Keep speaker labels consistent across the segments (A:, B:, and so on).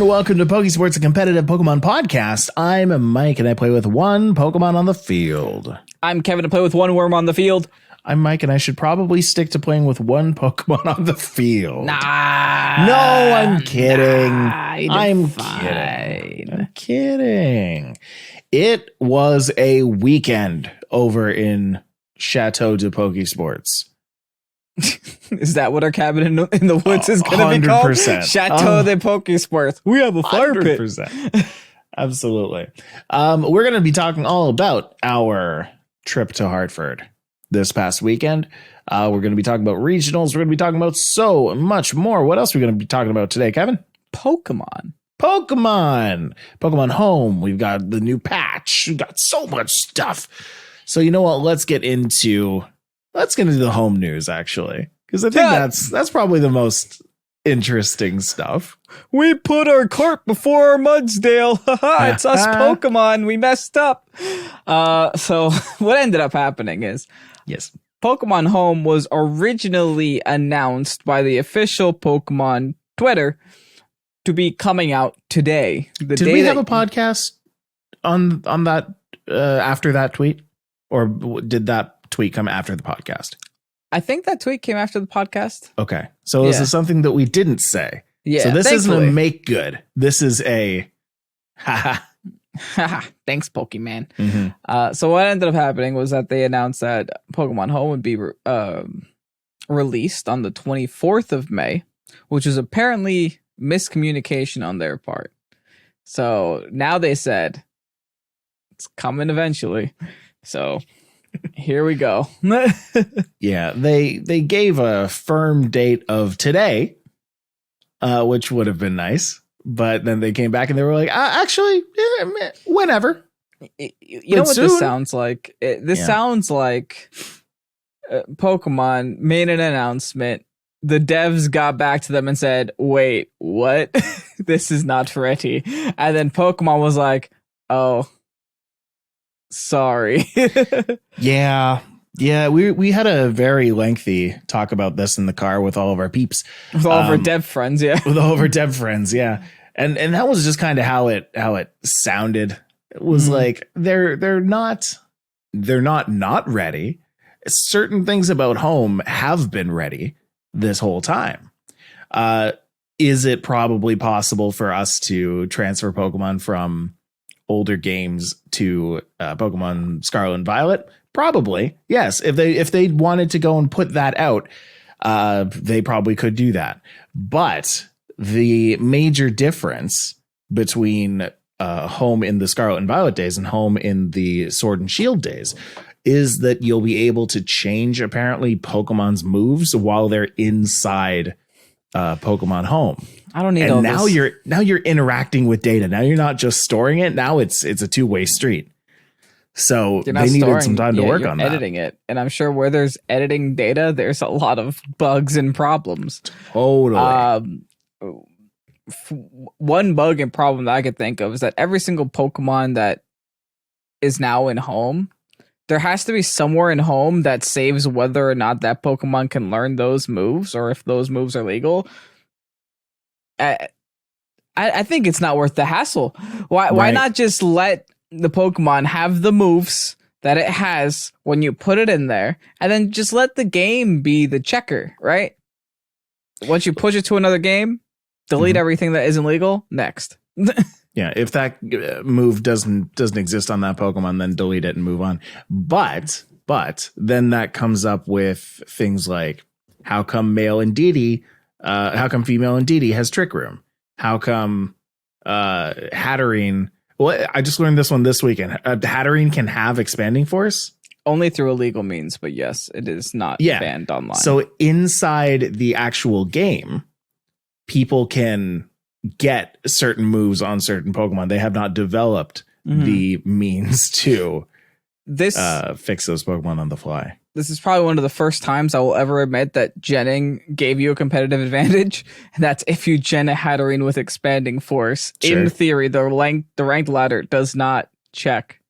A: and welcome to Pokesports, a competitive Pokemon podcast. I'm Mike, and I play with one Pokemon on the field.
B: I'm Kevin, to play with one worm on the field.
A: I'm Mike, and I should probably stick to playing with one Pokemon on the field.
B: Nah.
A: No, I'm kidding.
B: I'm
A: kidding. It was a weekend over in Chateau de Pokesports.
B: Is that what our cabin in the woods is going to be called?
A: 100%.
B: Chateau de Pokesports. We have a fire pit.
A: 100%. Absolutely. We're going to be talking all about our trip to Hartford this past weekend. We're going to be talking about regionals. We're going to be talking about so much more. What else are we going to be talking about today, Kevin?
B: Pokemon
A: Home. We've got the new patch. We've got so much stuff. So you know what? Let's get into the home news, actually, because I think that's probably the most interesting stuff.
B: We put our cart before our Mudsdale. It's us Pokemon. We messed up. So what ended up happening is,
A: yes,
B: Pokemon Home was originally announced by the official Pokemon Twitter to be coming out today.
A: Did we have a podcast on that after that tweet, or did that tweet come after the podcast?
B: I think that tweet came after the podcast.
A: Okay. So this is something that we didn't say.
B: Yeah.
A: So this isn't a make good. This is a haha.
B: Thanks, Pokemon.
A: Mm-hmm.
B: So what ended up happening was that they announced that Pokemon Home would be released on the 24th of May, which is apparently miscommunication on their part. So now they said it's coming eventually. So here we go.
A: Yeah, they gave a firm date of today, which would have been nice. But then they came back and they were like, actually, whenever.
B: You know what soon? This sounds like? Sounds like Pokemon made an announcement. The devs got back to them and said, wait, what? This is not ready. And then Pokemon was like, oh, sorry.
A: Yeah, we had a very lengthy talk about this in the car with all of our peeps,
B: with all of our dev friends. Yeah,
A: with all of our dev friends. Yeah, and that was just kind of how it sounded. It was like they're not ready. Certain things about Home have been ready this whole time. Is it probably possible for us to transfer Pokemon from older games to Pokemon Scarlet and Violet? Probably, yes. If they wanted to go and put that out, they probably could do that. But the major difference between Home in the Scarlet and Violet days and Home in the Sword and Shield days is that you'll be able to change apparently Pokemon's moves while they're inside Pokemon Home.
B: I don't need
A: and
B: all
A: now
B: this.
A: you're interacting with data. Now you're not just storing it. Now it's a two-way street. So they needed some time to work on that.
B: Editing it, and I'm sure where there's editing data, there's a lot of bugs and problems.
A: Totally.
B: One bug and problem that I could think of is that every single Pokemon that is now in Home, there has to be somewhere in Home that saves whether or not that Pokemon can learn those moves or if those moves are legal. I think it's not worth the hassle. Why not just let the Pokemon have the moves that it has when you put it in there, and then just let the game be the checker, right? Once you push it to another game, delete everything that isn't legal. Next.
A: Yeah, if that move doesn't exist on that Pokemon, then delete it and move on. But then that comes up with things like, how come female Indeedee has Trick Room? How come Hatterene? Well, I just learned this one this weekend. Hatterene can have Expanding Force.
B: Only through illegal means, but yes, it is not banned online.
A: So inside the actual game, people can get certain moves on certain Pokemon. They have not developed the means to fix those Pokemon on the fly.
B: This is probably one of the first times I will ever admit that genning gave you a competitive advantage, and that's if you gen a Hatterene with Expanding Force. Sure. In theory, the ranked ladder does not check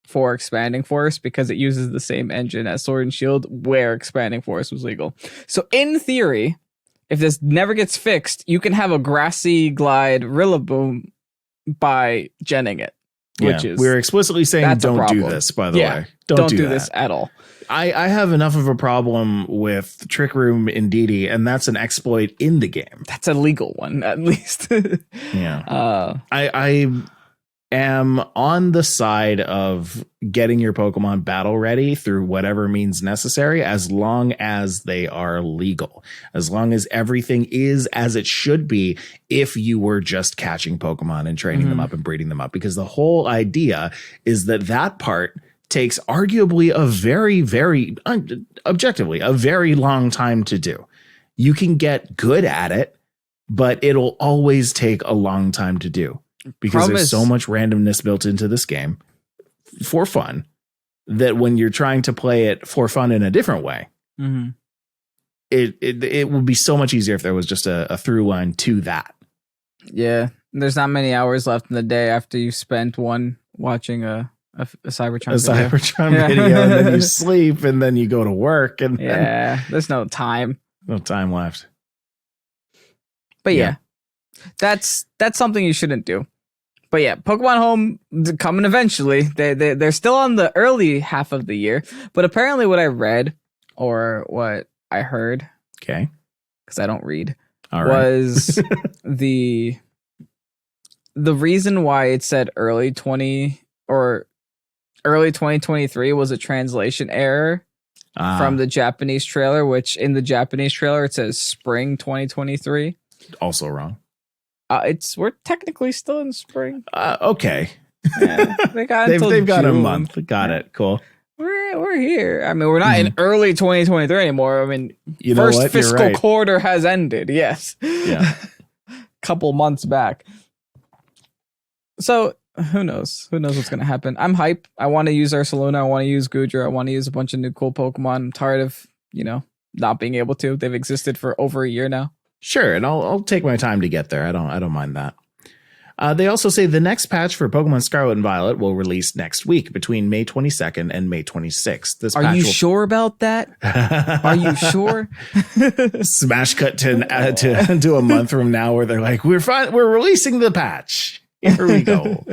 B: for Expanding Force because it uses the same engine as Sword and Shield, where Expanding Force was legal. So in theory, if this never gets fixed, you can have a grassy glide Rillaboom by genning it. Which is,
A: we're explicitly saying don't do this, by the way. Don't do
B: this at all.
A: I have enough of a problem with Trick Room Indeedee, and that's an exploit in the game.
B: That's a legal one, at least.
A: I am on the side of getting your Pokemon battle ready through whatever means necessary, as long as they are legal, as long as everything is as it should be if you were just catching Pokemon and training them up and breeding them up, because the whole idea is that part takes arguably a very, very objectively a very long time to do. You can get good at it, but it'll always take a long time to do. Because there's so much randomness built into this game for fun that when you're trying to play it for fun in a different way, it would be so much easier if there was just a through line to that.
B: Yeah. There's not many hours left in the day after you spent one watching a Cybertron
A: video, and then you sleep, and then you go to work, and
B: there's no time
A: left.
B: But that's something you shouldn't do. But yeah, Pokemon Home coming eventually. They're still on the early half of the year, but apparently what I read or what I heard,
A: okay,
B: because I don't read,
A: was
B: the reason why it said early 2023 was a translation error from the Japanese trailer, which in the Japanese trailer it says spring 2023.
A: Also wrong.
B: We're technically still in spring.
A: Okay.
B: Yeah, they've got
A: a month. Got it. Cool.
B: We're here. I mean, we're not in early 2023 anymore. I mean, first fiscal quarter has ended. Yes.
A: Yeah.
B: Couple months back. So who knows? Who knows what's going to happen? I'm hype. I want to use Ursaluna. I want to use Goodra. I want to use a bunch of new cool Pokemon. I'm tired of, not being able to. They've existed for over a year now.
A: Sure, and I'll take my time to get there. I don't mind that. They also say the next patch for Pokemon Scarlet and Violet will release next week between May 22nd and May 26th.
B: Are you sure about that? Are you sure?
A: Smash cut to a month from now where they're like, we're releasing the patch. Here we go.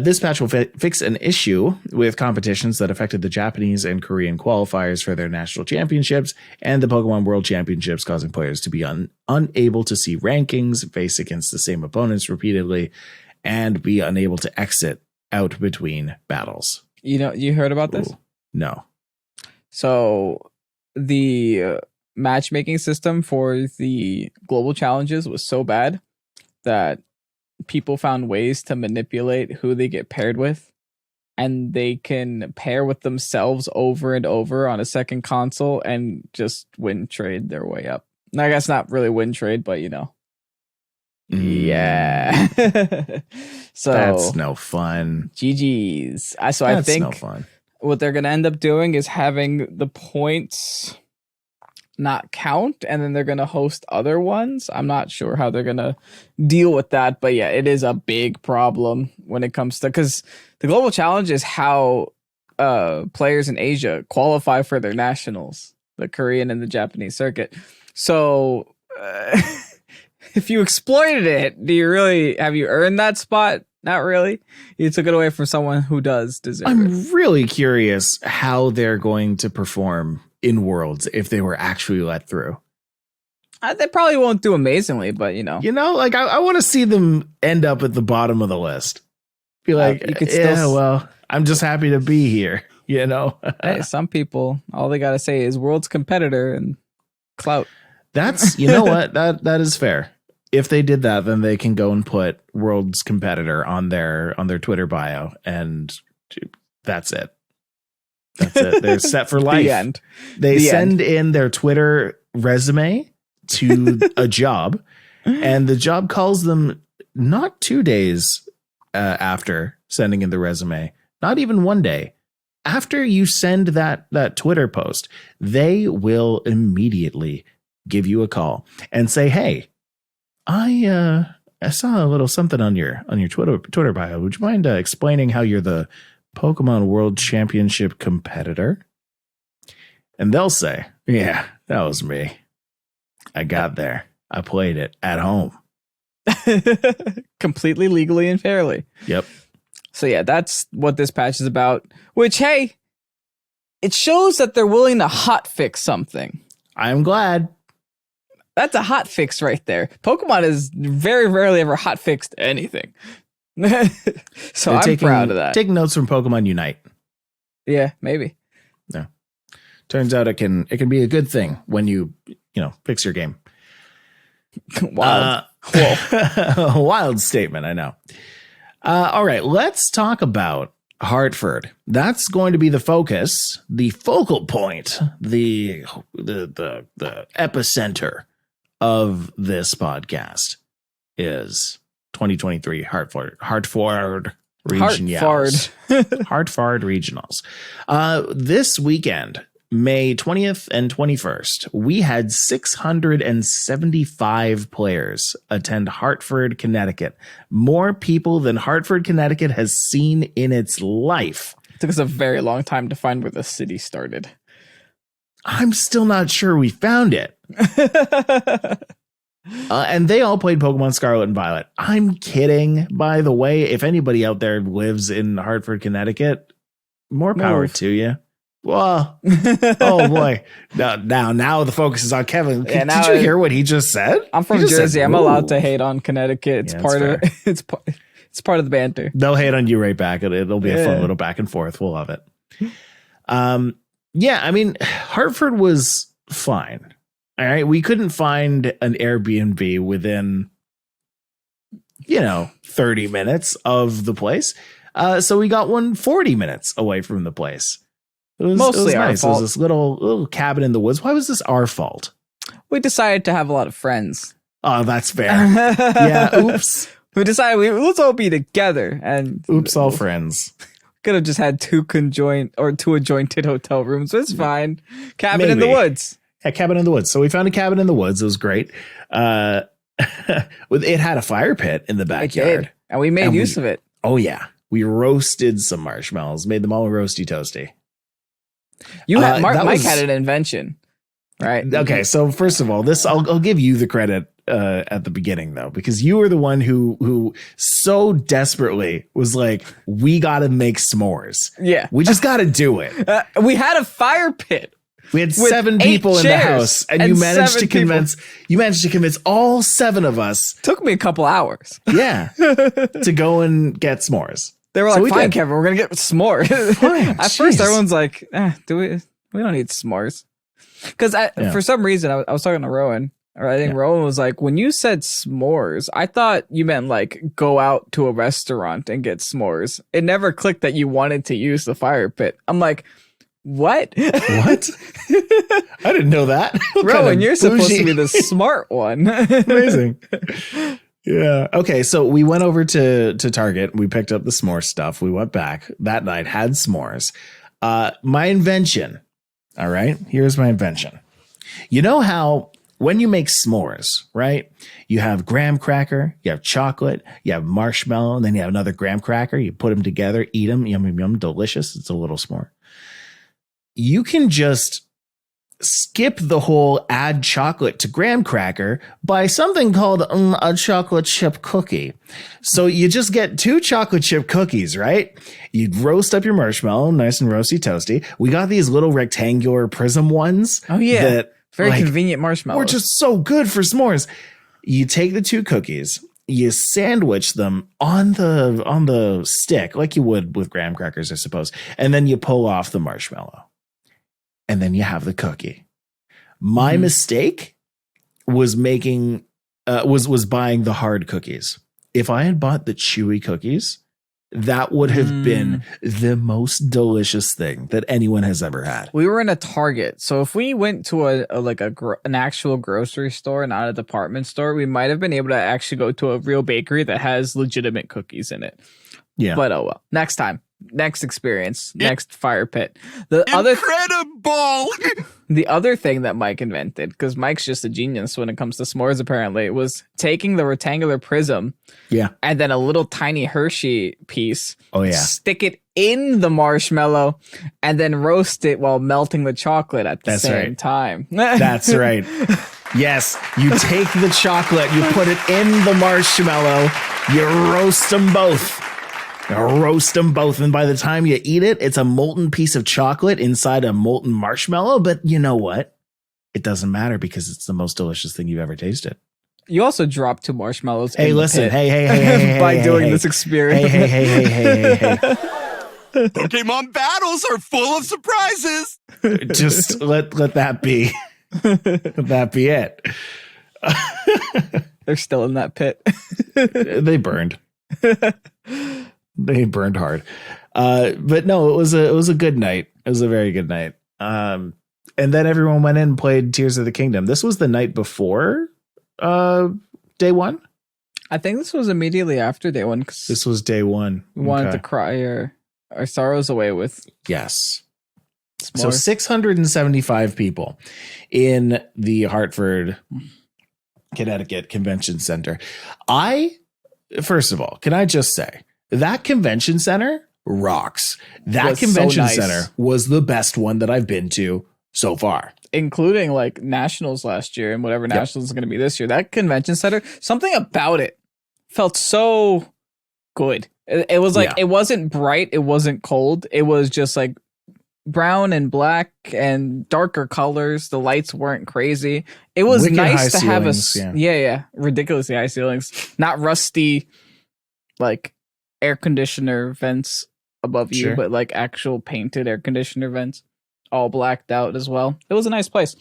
A: This patch will fix an issue with competitions that affected the Japanese and Korean qualifiers for their national championships and the Pokemon World Championships, causing players to be unable to see rankings, face against the same opponents repeatedly, and be unable to exit out between battles.
B: You heard about this?
A: No.
B: So the matchmaking system for the global challenges was so bad that people found ways to manipulate who they get paired with, and they can pair with themselves over and over on a second console and just win trade their way up. I guess not really win trade, but yeah. So
A: that's no fun.
B: GG's. So I think
A: no fun.
B: What they're going to end up doing is having the points not count, and then they're going to host other ones. I'm not sure how they're going to deal with that, but yeah, it is a big problem when it comes to, because the global challenge is how players in Asia qualify for their nationals, the Korean and the Japanese circuit. So if you exploited it, have you earned that spot? Not really. You took it away from someone who does deserve it.
A: I'm really curious how they're going to perform in Worlds if they were actually let through.
B: They probably won't do amazingly, but
A: like I want to see them end up at the bottom of the list. Be like, you could well, I'm just happy to be here.
B: Hey, some people, all they got to say is World's competitor and clout.
A: That's, what, that is fair. If they did that, then they can go and put World's competitor on their Twitter bio, and that's it. That's it. They're set for life.
B: The end.
A: They send in their Twitter resume to a job, and the job calls them not 2 days after sending in the resume, not even 1 day. After you send that Twitter post, they will immediately give you a call and say, "Hey, I saw a little something on your Twitter bio. Would you mind explaining how you're the Pokemon World Championship competitor?" And they'll say, "Yeah, that was me." I got there. I played it at home.
B: Completely legally and fairly.
A: Yep.
B: So yeah, that's what this patch is about. Which, hey, it shows that they're willing to hot fix something.
A: I'm glad.
B: That's a hot fix right there. Pokemon is very rarely ever hot fixed anything. So I'm proud of that.
A: Taking notes from Pokemon Unite.
B: Yeah, maybe.
A: No. Turns out it can be a good thing when you fix your game.
B: Wild.
A: Wild statement, I know. All right, let's talk about Hartford. That's going to be the focus, the focal point, the epicenter of this podcast is 2023 Hartford Regionals. Hartford Regionals. This weekend, May 20th and 21st, we had 675 players attend Hartford, Connecticut. More people than Hartford, Connecticut has seen in its life.
B: It took us a very long time to find where the city started.
A: I'm still not sure we found it. And they all played Pokemon Scarlet and Violet. I'm kidding, by the way. If anybody out there lives in Hartford, Connecticut, more power to you. Well, oh boy. Now the focus is on Kevin.
B: Yeah,
A: Did you hear what he just said?
B: I'm from Jersey. I'm allowed to hate on Connecticut. It's part of it's part of the banter.
A: They'll hate on you right back. It'll be a fun little back and forth. We'll love it. Yeah, I mean, Hartford was fine. All right. We couldn't find an Airbnb within 30 minutes of the place. So we got one 40 minutes away from the place. It was
B: mostly our
A: nice.
B: fault.
A: It was this little cabin in the woods. Why was this our fault?
B: We decided to have a lot of friends.
A: Oh, that's fair. Yeah. Oops.
B: We decided let's all be together, and
A: oops, all friends.
B: Could have just had two adjointed hotel rooms. It's fine. Cabin in the woods.
A: Yeah, cabin in the woods. So we found a cabin in the woods. It was great. It had a fire pit in the backyard,
B: and we made use of it.
A: Oh yeah, we roasted some marshmallows, made them all roasty toasty.
B: Mike had an invention, right?
A: Okay, so first of all, I'll give you the credit at the beginning though, because you were the one who so desperately was like, we got to make s'mores.
B: Yeah,
A: we just got to do it.
B: We had a fire pit.
A: We had 7 people in the house, and you managed to convince all 7 of us.
B: Took me a couple hours.
A: Yeah, to go and get s'mores.
B: They were like, fine, Kevin, we're going to get s'mores. At first, everyone's like, we don't need s'mores. Because for some reason, I was talking to Rowan, or I think Rowan was like, when you said s'mores, I thought you meant like go out to a restaurant and get s'mores. It never clicked that you wanted to use the fire pit. I'm like, what?
A: What? I didn't know that.
B: Rowan, you're supposed to be the smart one.
A: Amazing. Yeah. Okay. So we went over to Target. We picked up the s'more stuff. We went back that night, had s'mores. My invention. All right. Here's my invention. You know how when you make s'mores, right? You have graham cracker, you have chocolate, you have marshmallow, and then you have another graham cracker. You put them together, eat them. Yum, yum, yum. Delicious. It's a little s'more. You can just skip the whole add chocolate to graham cracker by something called a chocolate chip cookie. So you just get 2 chocolate chip cookies, right? You roast up your marshmallow, nice and roasty toasty. We got these little rectangular prism ones.
B: Oh yeah. That, very convenient marshmallows.
A: We're just so good for s'mores. You take the 2 cookies, you sandwich them on the stick like you would with graham crackers, I suppose. And then you pull off the marshmallow. And then you have the cookie. My mistake was buying the hard cookies. If I had bought the chewy cookies, that would have been the most delicious thing that anyone has ever had.
B: We were in a Target, so if we went to an actual grocery store, not a department store, we might have been able to actually go to a real bakery that has legitimate cookies in it. Yeah, but oh well. Next time. Next experience, next fire pit. The other thing that Mike invented, because Mike's just a genius when it comes to s'mores, apparently, was taking the rectangular prism, and then a little tiny Hershey piece, stick it in the marshmallow, and then roast it while melting the chocolate at the same time.
A: That's right. Yes, you take the chocolate, you put it in the marshmallow, you roast them both. And by the time you eat it, it's a molten piece of chocolate inside a molten marshmallow. But you know what? It doesn't matter because it's the most delicious thing you've ever tasted.
B: You also dropped 2 marshmallows.
A: Hey, listen. Hey.
B: By doing this experiment.
A: Hey.
C: Pokemon battles are full of surprises.
A: Just let that be. Let that be it.
B: They're still in that pit.
A: They burned. They burned hard. But no, it was a good night. It was a very good night. And then everyone went in and played Tears of the Kingdom. This was the night before day one.
B: I think this was immediately after day one.
A: This was day one.
B: We wanted to cry our sorrows away with.
A: Yes. So 675 people in the Hartford, Connecticut Convention Center. First of all, can I just say that convention center rocks. That convention center was the best one that I've been to so far,
B: including like nationals last year and whatever nationals is going to be this year. That convention center, something about it felt so good. It was like, it wasn't bright. It wasn't cold. It was just like brown and black and darker colors. The lights weren't crazy. It was
A: wicked
B: nice to
A: ceilings,
B: have ridiculously high ceilings, not rusty, like air conditioner vents above you, but like actual painted air conditioner vents, all blacked out as well. It was a nice place.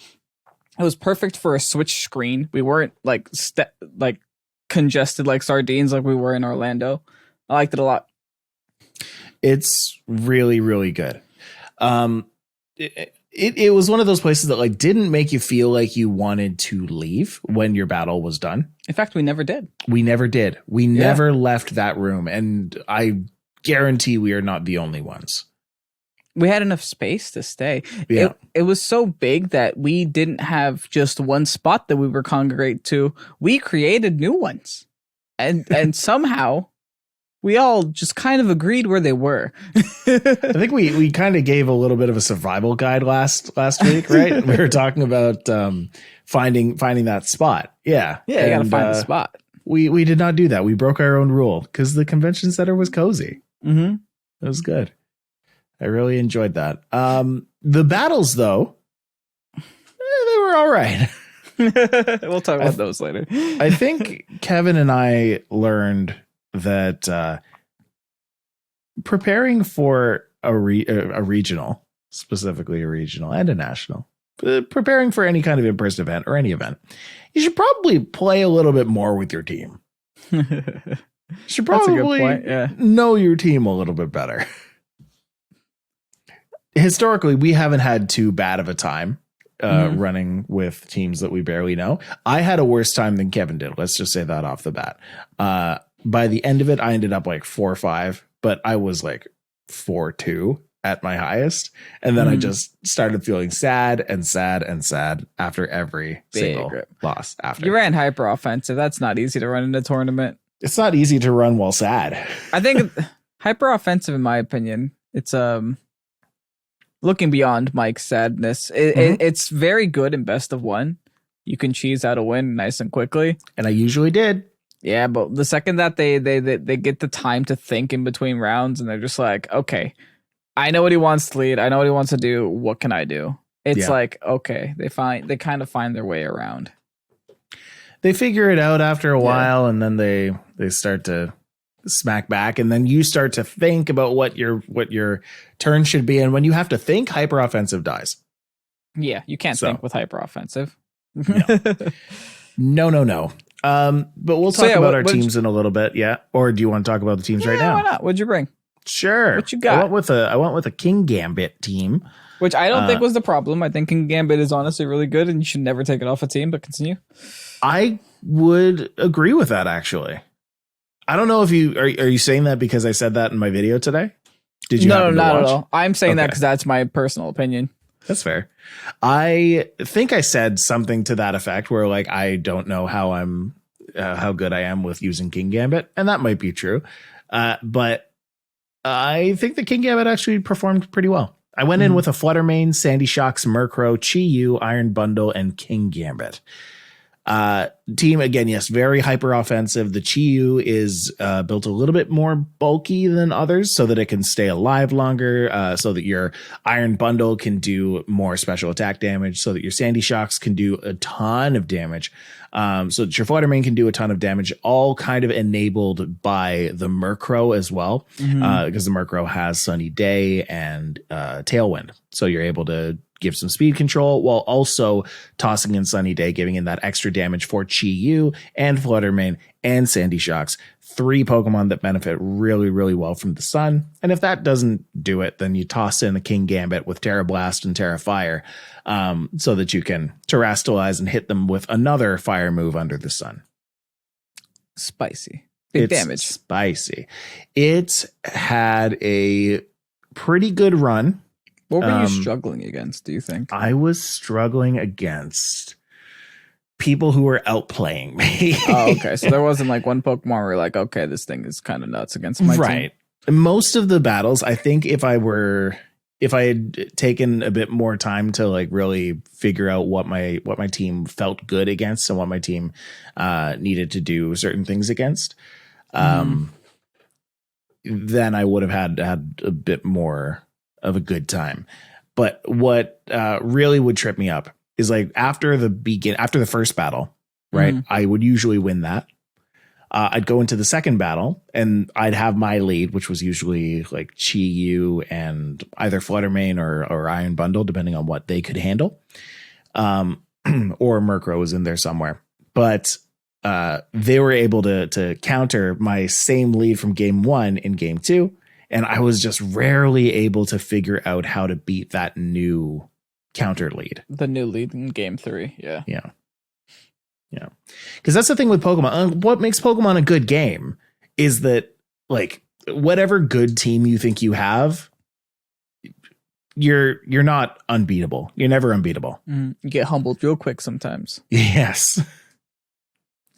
B: It was perfect for a Switch screen. We weren't like congested like sardines like we were in Orlando. I liked it a lot. It's
A: really, really good. It was one of those places that like didn't make you feel like you wanted to leave when your battle was done.
B: In fact, we never did.
A: We never left that room. And I guarantee we are not the only ones.
B: We had enough space to stay.
A: Yeah.
B: It was so big that we didn't have just one spot that we were congregate to. We created new ones. And somehow we all just kind of agreed where they were.
A: I think we kind of gave a little bit of a survival guide last week, right? We were talking about finding that spot. Yeah.
B: Yeah, you got to find the spot.
A: We did not do that. We broke our own rule because the convention center was cozy.
B: Mm-hmm.
A: It was good. I really enjoyed that. The battles, though, they were all right.
B: We'll talk about those later.
A: I think Kevin and I learned that preparing for a regional, specifically a regional and a national, preparing for any kind of in-person event or any event, you should probably play a little bit more with your team. You should probably know your team a little bit better. Historically, we haven't had too bad of a time running with teams that we barely know. I had a worse time than Kevin did. Let's just say that off the bat. By the end of it, I ended up like 4-5, but I was like 4-2 at my highest. And then I just started feeling sad after every single loss. After
B: you ran hyper offensive, that's not easy to run in a tournament.
A: It's not easy to run while sad.
B: I think hyper offensive, in my opinion, it's looking beyond Mike's sadness. It's very good in best of one. You can cheese out a win nice and quickly,
A: and I usually did.
B: Yeah, but the second that they get the time to think in between rounds, and they're just like, okay, I know what he wants to lead. I know what he wants to do. What can I do? It's like, okay, they kind of find their way around.
A: They figure it out after a while, and then they start to smack back, and then you start to think about what your turn should be. And when you have to think, hyper offensive dies.
B: Yeah, you can't think with hyper offensive.
A: No. But we'll talk about our teams in a little bit. Yeah. Or do you want to talk about the teams right now?
B: Why not? What'd you bring?
A: Sure.
B: What you got?
A: I went with a King Gambit team,
B: which I don't think was the problem. I think King Gambit is honestly really good, and you should never take it off a team. But continue.
A: I would agree with that, actually. I don't know if you are you saying that because I said that in my video today? Did you?
B: No, not at all. I'm saying that because that's my personal opinion.
A: That's fair. I think I said something to that effect where like I don't know how good I am with using King Gambit, and that might be true. But I think the King Gambit actually performed pretty well. I went in with a Fluttermane, Sandy Shocks, Murkrow, Chi-Yu, Iron Bundle, and King Gambit. Team, again, yes, very hyper offensive. The Chi-Yu is built a little bit more bulky than others so that it can stay alive longer, so that your Iron Bundle can do more special attack damage, so that your Sandy Shocks can do a ton of damage, so that your Fluttermane can do a ton of damage, all kind of enabled by the Murkrow as well, because the Murkrow has Sunny Day and Tailwind. So you're able to give some speed control while also tossing in Sunny Day, giving in that extra damage for Chi-Yu and Fluttermane and Sandy Shocks. 3 Pokemon that benefit really, really well from the sun. And if that doesn't do it, then you toss in the King Gambit with Terra Blast and Terra Fire, so that you can Terrastalize and hit them with another fire move under the sun.
B: Spicy. Big damage.
A: Spicy. It had a pretty good run.
B: What were you struggling against, do you think?
A: I was struggling against people who were outplaying me.
B: Oh, okay. So there wasn't like one Pokemon where you're like, okay, this thing is kind of nuts against my team.
A: Most of the battles, I think if I had taken a bit more time to like really figure out what my team felt good against and what my team needed to do certain things against, then I would have had a bit more of a good time. But what really would trip me up is like after the first battle, right? I would usually win that. I'd go into the second battle and I'd have my lead, which was usually like Chi-Yu and either Fluttermane or Iron Bundle, depending on what they could handle. Or Murkrow was in there somewhere. But they were able to counter my same lead from game 1 in game 2. And I was just rarely able to figure out how to beat that new counter lead.
B: The new lead in game 3. Yeah.
A: Yeah. Yeah. Because that's the thing with Pokemon. What makes Pokemon a good game is that, like, whatever good team you think you have, you're not unbeatable. You're never unbeatable.
B: You get humbled real quick sometimes.
A: Yes.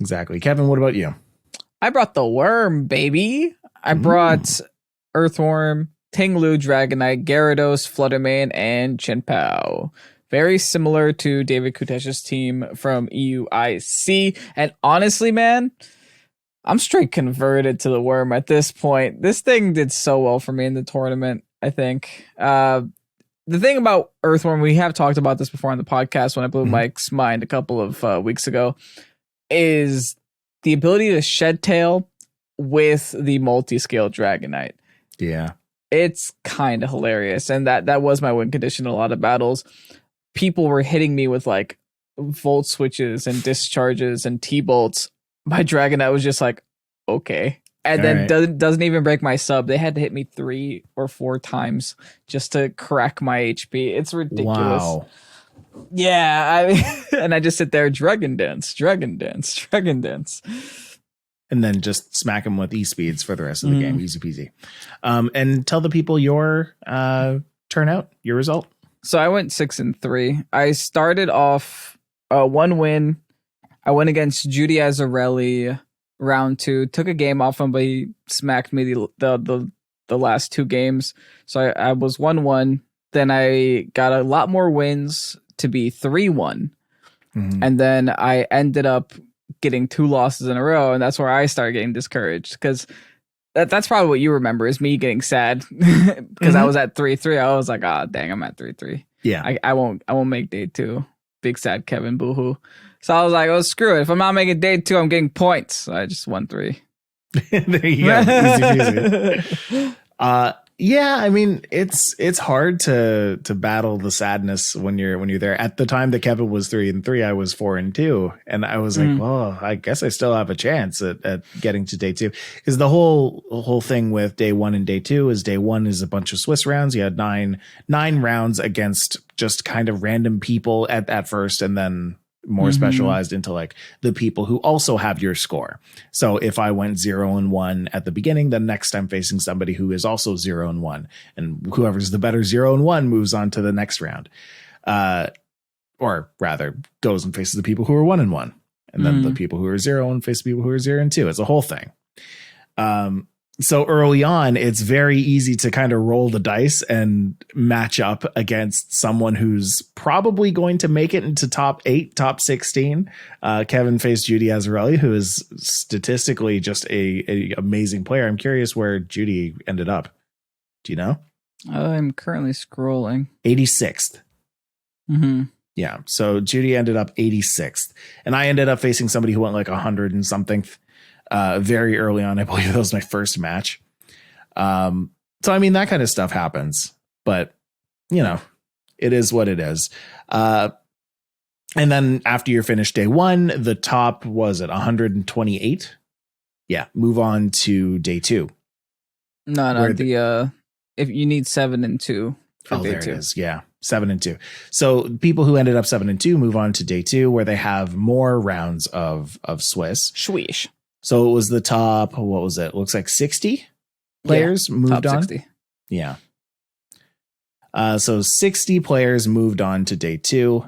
A: Exactly. Kevin, what about you?
B: I brought the worm, baby. I brought Earthworm, Tinglu, Dragonite, Gyarados, Fluttermane, and Chinpao. Very similar to David Kutesh's team from EUIC. And honestly, man, I'm straight converted to the worm at this point. This thing did so well for me in the tournament, I think. The thing about Earthworm, we have talked about this before on the podcast when I blew Mike's mind a couple of weeks ago, is the ability to shed tail with the multi-scale Dragonite.
A: Yeah.
B: It's kind of hilarious. And that was my win condition in a lot of battles. People were hitting me with like volt switches and discharges and T-bolts. My Dragonite was just like, okay. And then doesn't even break my sub. They had to hit me 3 or 4 times just to crack my HP. It's ridiculous.
A: Wow.
B: Yeah. And I just sit there, Dragon Dance.
A: And then just smack them with E-speeds for the rest of the game. Easy peasy. And tell the people your turnout, your result.
B: So I went 6-3. I started off 1 win. I went against Judy Azzarelli round 2. Took a game off him, but he smacked me the last 2 games. So I was 1-1. Then I got a lot more wins to be 3-1. And then I ended up getting 2 losses in a row, and that's where I started getting discouraged, because that's probably what you remember is me getting sad because I was at 3-3. I was like, dang, I'm at 3-3.
A: Yeah.
B: I won't make day 2. Big sad Kevin, boohoo. So I was like, oh, screw it. If I'm not making day 2, I'm getting points. So I just won 3.
A: There you go. Easy peasy. Yeah, I mean, it's hard to battle the sadness when you're there. At the time that Kevin was 3-3, I was 4-2, and I was like, well, I guess I still have a chance at getting to day 2, because the whole thing with day 1 and day 2 is day 1 is a bunch of Swiss rounds. You had nine rounds against just kind of random people at first, and then more specialized into like the people who also have your score. So if I went 0-1 at the beginning, then next I'm facing somebody who is also 0-1, and whoever's the better 0-1 moves on to the next round. Or rather goes and faces the people who are 1-1, and then the people who are 0-1 face the people who are 0-2. It's a whole thing. So early on, it's very easy to kind of roll the dice and match up against someone who's probably going to make it into top 8, top 16. Kevin faced Judy Azzarelli, who is statistically just a amazing player. I'm curious where Judy ended up. Do you know?
B: I'm currently scrolling.
A: 86th.
B: Mm-hmm.
A: Yeah. So Judy ended up 86th. And I ended up facing somebody who went like 100 and something. Very early on, I believe that was my first match. So, I mean, that kind of stuff happens, but you know, it is what it is. And then after you're finished day 1, the top was at 128. Yeah. Move on to day 2.
B: No, if you need 7 and 2 for day
A: there
B: 2.
A: It is. Yeah. 7 and 2. So people who ended up 7 and 2 move on to day 2, where they have more rounds of Swiss.
B: Swish.
A: So it was the top, what was it? Looks like 60 players moved
B: top
A: on.
B: 60.
A: Yeah. So 60 players moved on to day 2,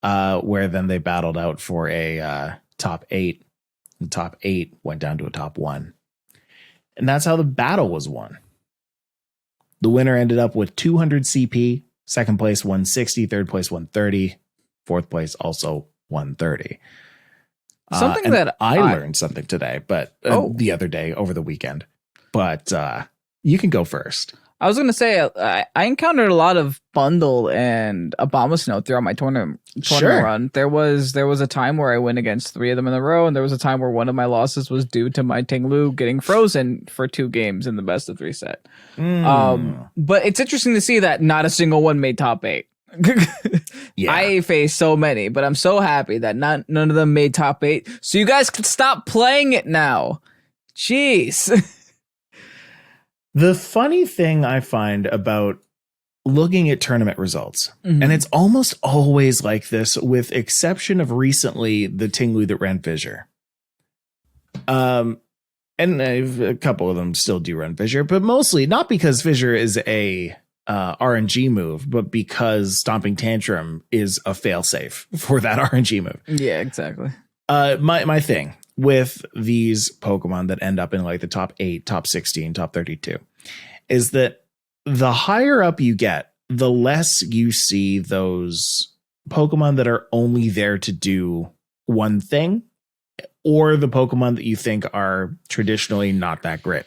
A: where then they battled out for a top 8. The top 8 went down to a top 1. And that's how the battle was won. The winner ended up with 200 CP, second place 160, third place 130, fourth place also 130.
B: Something that
A: I learned something today, but the other day over the weekend. But you can go first.
B: I was going to say I encountered a lot of bundle and Abomasnow throughout my tournament run. There was a time where I went against 3 of them in a row, and there was a time where one of my losses was due to my Tinglu getting frozen for 2 games in the best of 3 set. But it's interesting to see that not a single one made top 8. Yeah. I faced so many, but I'm so happy that none of them made top 8. So you guys can stop playing it now. Jeez.
A: The funny thing I find about looking at tournament results, and it's almost always like this, with exception of recently the Tinglu that ran Fissure. And a couple of them still do run Fissure, but mostly not because Fissure is a RNG move, but because Stomping Tantrum is a failsafe for that RNG move.
B: Yeah, exactly.
A: My thing with these Pokemon that end up in like the top 8, top 16, top 32 is that the higher up you get, the less you see those Pokemon that are only there to do one thing, or the Pokemon that you think are traditionally not that great.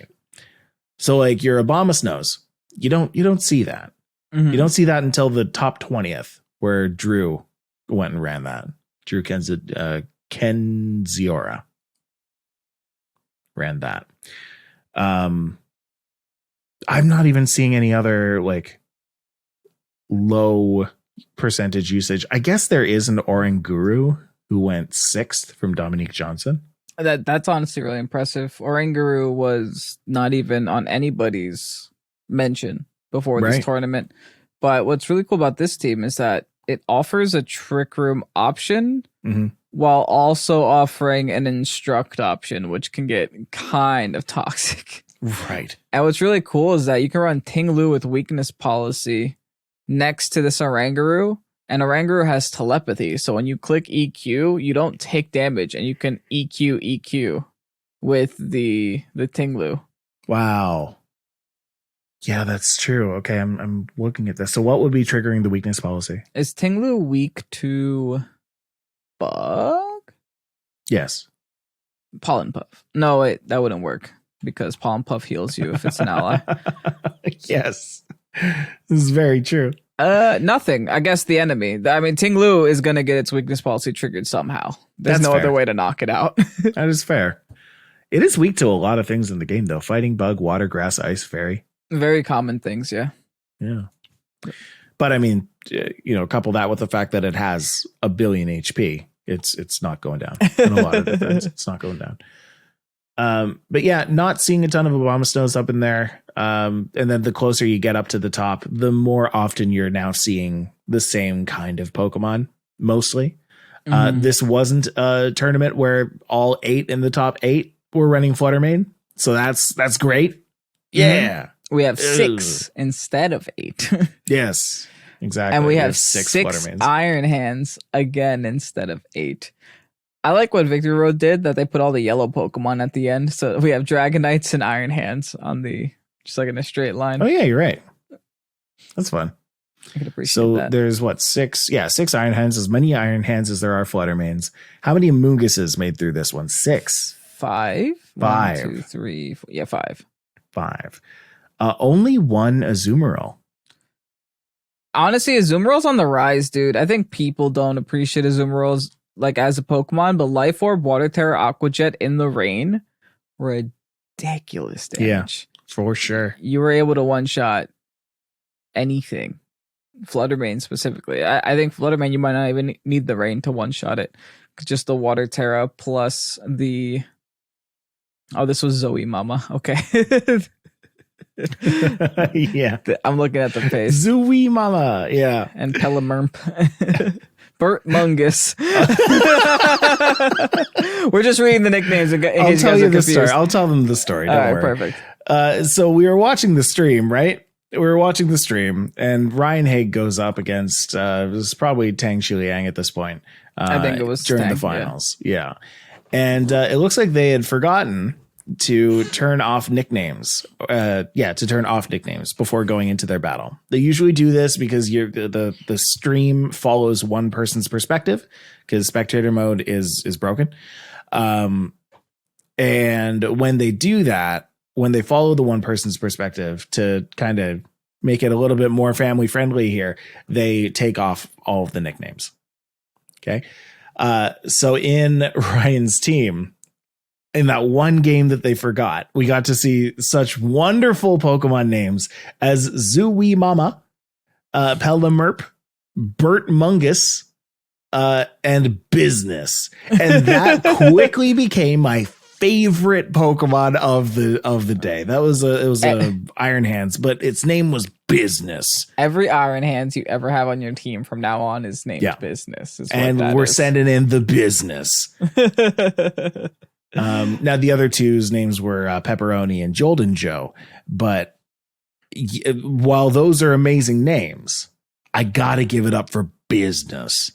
A: So like your Abomasnows, you don't see that. You don't see that until the top 20th, where Drew went and ran that. Drew Kenziora ran that. I'm not even seeing any other like low percentage usage. I guess there is an Oranguru who went 6th from Dominique Johnson.
B: That's honestly really impressive. Oranguru was not even on anybody's mention before this tournament. But what's really cool about this team is that it offers a Trick Room option while also offering an Instruct option, which can get kind of toxic.
A: Right.
B: And what's really cool is that you can run Tinglu with Weakness Policy next to this Oranguru, and Oranguru has Telepathy. So when you click EQ, you don't take damage, and you can EQ with the Tinglu.
A: Wow. Yeah, that's true. Okay, I'm looking at this. So what would be triggering the Weakness Policy?
B: Is Tinglu weak to Bug?
A: Yes.
B: Pollen Puff. No, wait, that wouldn't work because Pollen Puff heals you if it's an ally.
A: Yes. This is very true.
B: Nothing. I guess the enemy. I mean, Tinglu is going to get its Weakness Policy triggered somehow. There's no other way to knock it out.
A: That is fair. It is weak to a lot of things in the game, though. Fighting Bug, Water, Grass, Ice, Fairy.
B: Very common things, yeah.
A: Yeah. But I mean, couple that with the fact that it has 1 billion HP, it's not going down. In a lot of defense, it's not going down. But yeah, not seeing a ton of Abomasnows up in there. And then the closer you get up to the top, the more often you're now seeing the same kind of Pokemon, mostly. This wasn't a tournament where all 8 in the top 8 were running Fluttermane. So that's great. Yeah.
B: We have 6 instead of 8.
A: Yes, exactly.
B: And we have 6 Iron Hands again instead of 8. I like what Victory Road did, that they put all the yellow Pokemon at the end. So we have Dragonites and Iron Hands on just like in a straight line.
A: Oh yeah, you're right. That's fun.
B: I can appreciate that.
A: There's what, 6 Iron Hands, as many Iron Hands as there are Fluttermanes. How many Amoonguses made through this one? 6.
B: 5.
A: 5.
B: 1, 2, 3, 4. Yeah, 5.
A: 5. Only one Azumarill.
B: Honestly, Azumarill's on the rise, dude. I think people don't appreciate Azumarill's like as a Pokemon, but Life Orb, Water Terra, Aqua Jet in the rain, ridiculous damage.
A: Yeah, for sure.
B: You were able to one-shot anything. Fluttermane specifically. I think Fluttermane, you might not even need the rain to one-shot it. Just the Water Terra plus the... Oh, this was Zoe Mama. Okay.
A: Yeah.
B: I'm looking at the face.
A: Zoe Mama. Yeah.
B: And Pelamermp. Burt Mungus. We're just reading the nicknames.
A: I'll tell you the story. I'll tell them the story. Don't worry.
B: Perfect.
A: So we were watching the stream, right? We were watching the stream, and Ryan Haig goes up against it was probably Tang Shiliang at this point.
B: I think it was
A: during
B: Tang,
A: the finals. Yeah. And it looks like they had forgotten to turn off nicknames. To turn off nicknames before going into their battle. They usually do this because the stream follows one person's perspective, because spectator mode is broken. And when they do that, when they follow the one person's perspective to kind of make it a little bit more family friendly here, they take off all of the nicknames. Okay. So in Ryan's team, in that one game that they forgot, we got to see such wonderful Pokemon names as Zoe Mama, Pelamerp, Burt Mungus, and Business. And that quickly became my favorite Pokemon of the day. It was a Iron Hands, but its name was Business.
B: Every Iron Hands you ever have on your team from now on is named Business.
A: And we're sending in the business. Now the other two's names were Pepperoni and Jolden Joe, but while those are amazing names, I gotta give it up for Business.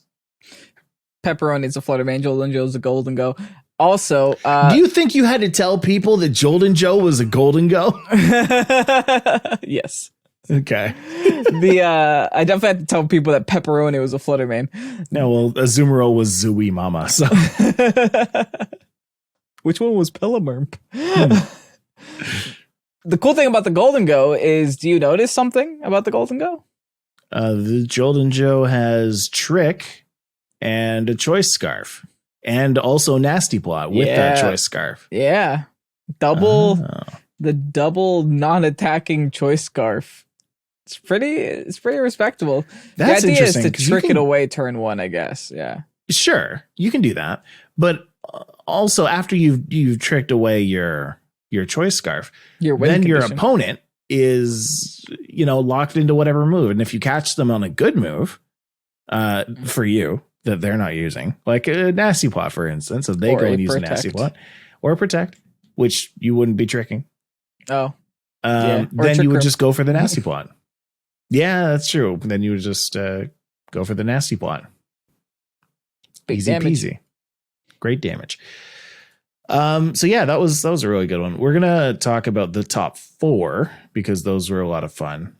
B: Pepperoni's a Fluttermane, Jolden Joe's a Golden Go. Also,
A: do you think you had to tell people that Jolden Joe was a Golden Go?
B: Yes.
A: Okay.
B: I definitely had to tell people that Pepperoni was a Fluttermane.
A: No, well, Azumarill was Zoe Mama. So,
B: which one was Pelamerp? The cool thing about the Golden Go is, do you notice something about the Golden Go?
A: The Jolden Joe has Trick and a Choice Scarf. And also Nasty Plot with that Choice Scarf.
B: Yeah. The double non-attacking Choice Scarf. It's pretty respectable.
A: That's
B: the idea is
A: interesting,
B: to trick it away turn 1, I guess. Yeah.
A: Sure, you can do that. But also after you've tricked away your Choice Scarf, then your opponent is, locked into whatever move. And if you catch them on a good move, for you, that they're not using, like a Nasty Plot, for instance, if they go and use a Nasty Plot or a Protect, which you wouldn't be tricking.
B: Oh,
A: then you would just go for the Nasty Plot. Yeah, that's true. Then you would just go for the Nasty Plot. Easy peasy. Great damage. So yeah, that was a really good one. We're gonna talk about the top 4 because those were a lot of fun.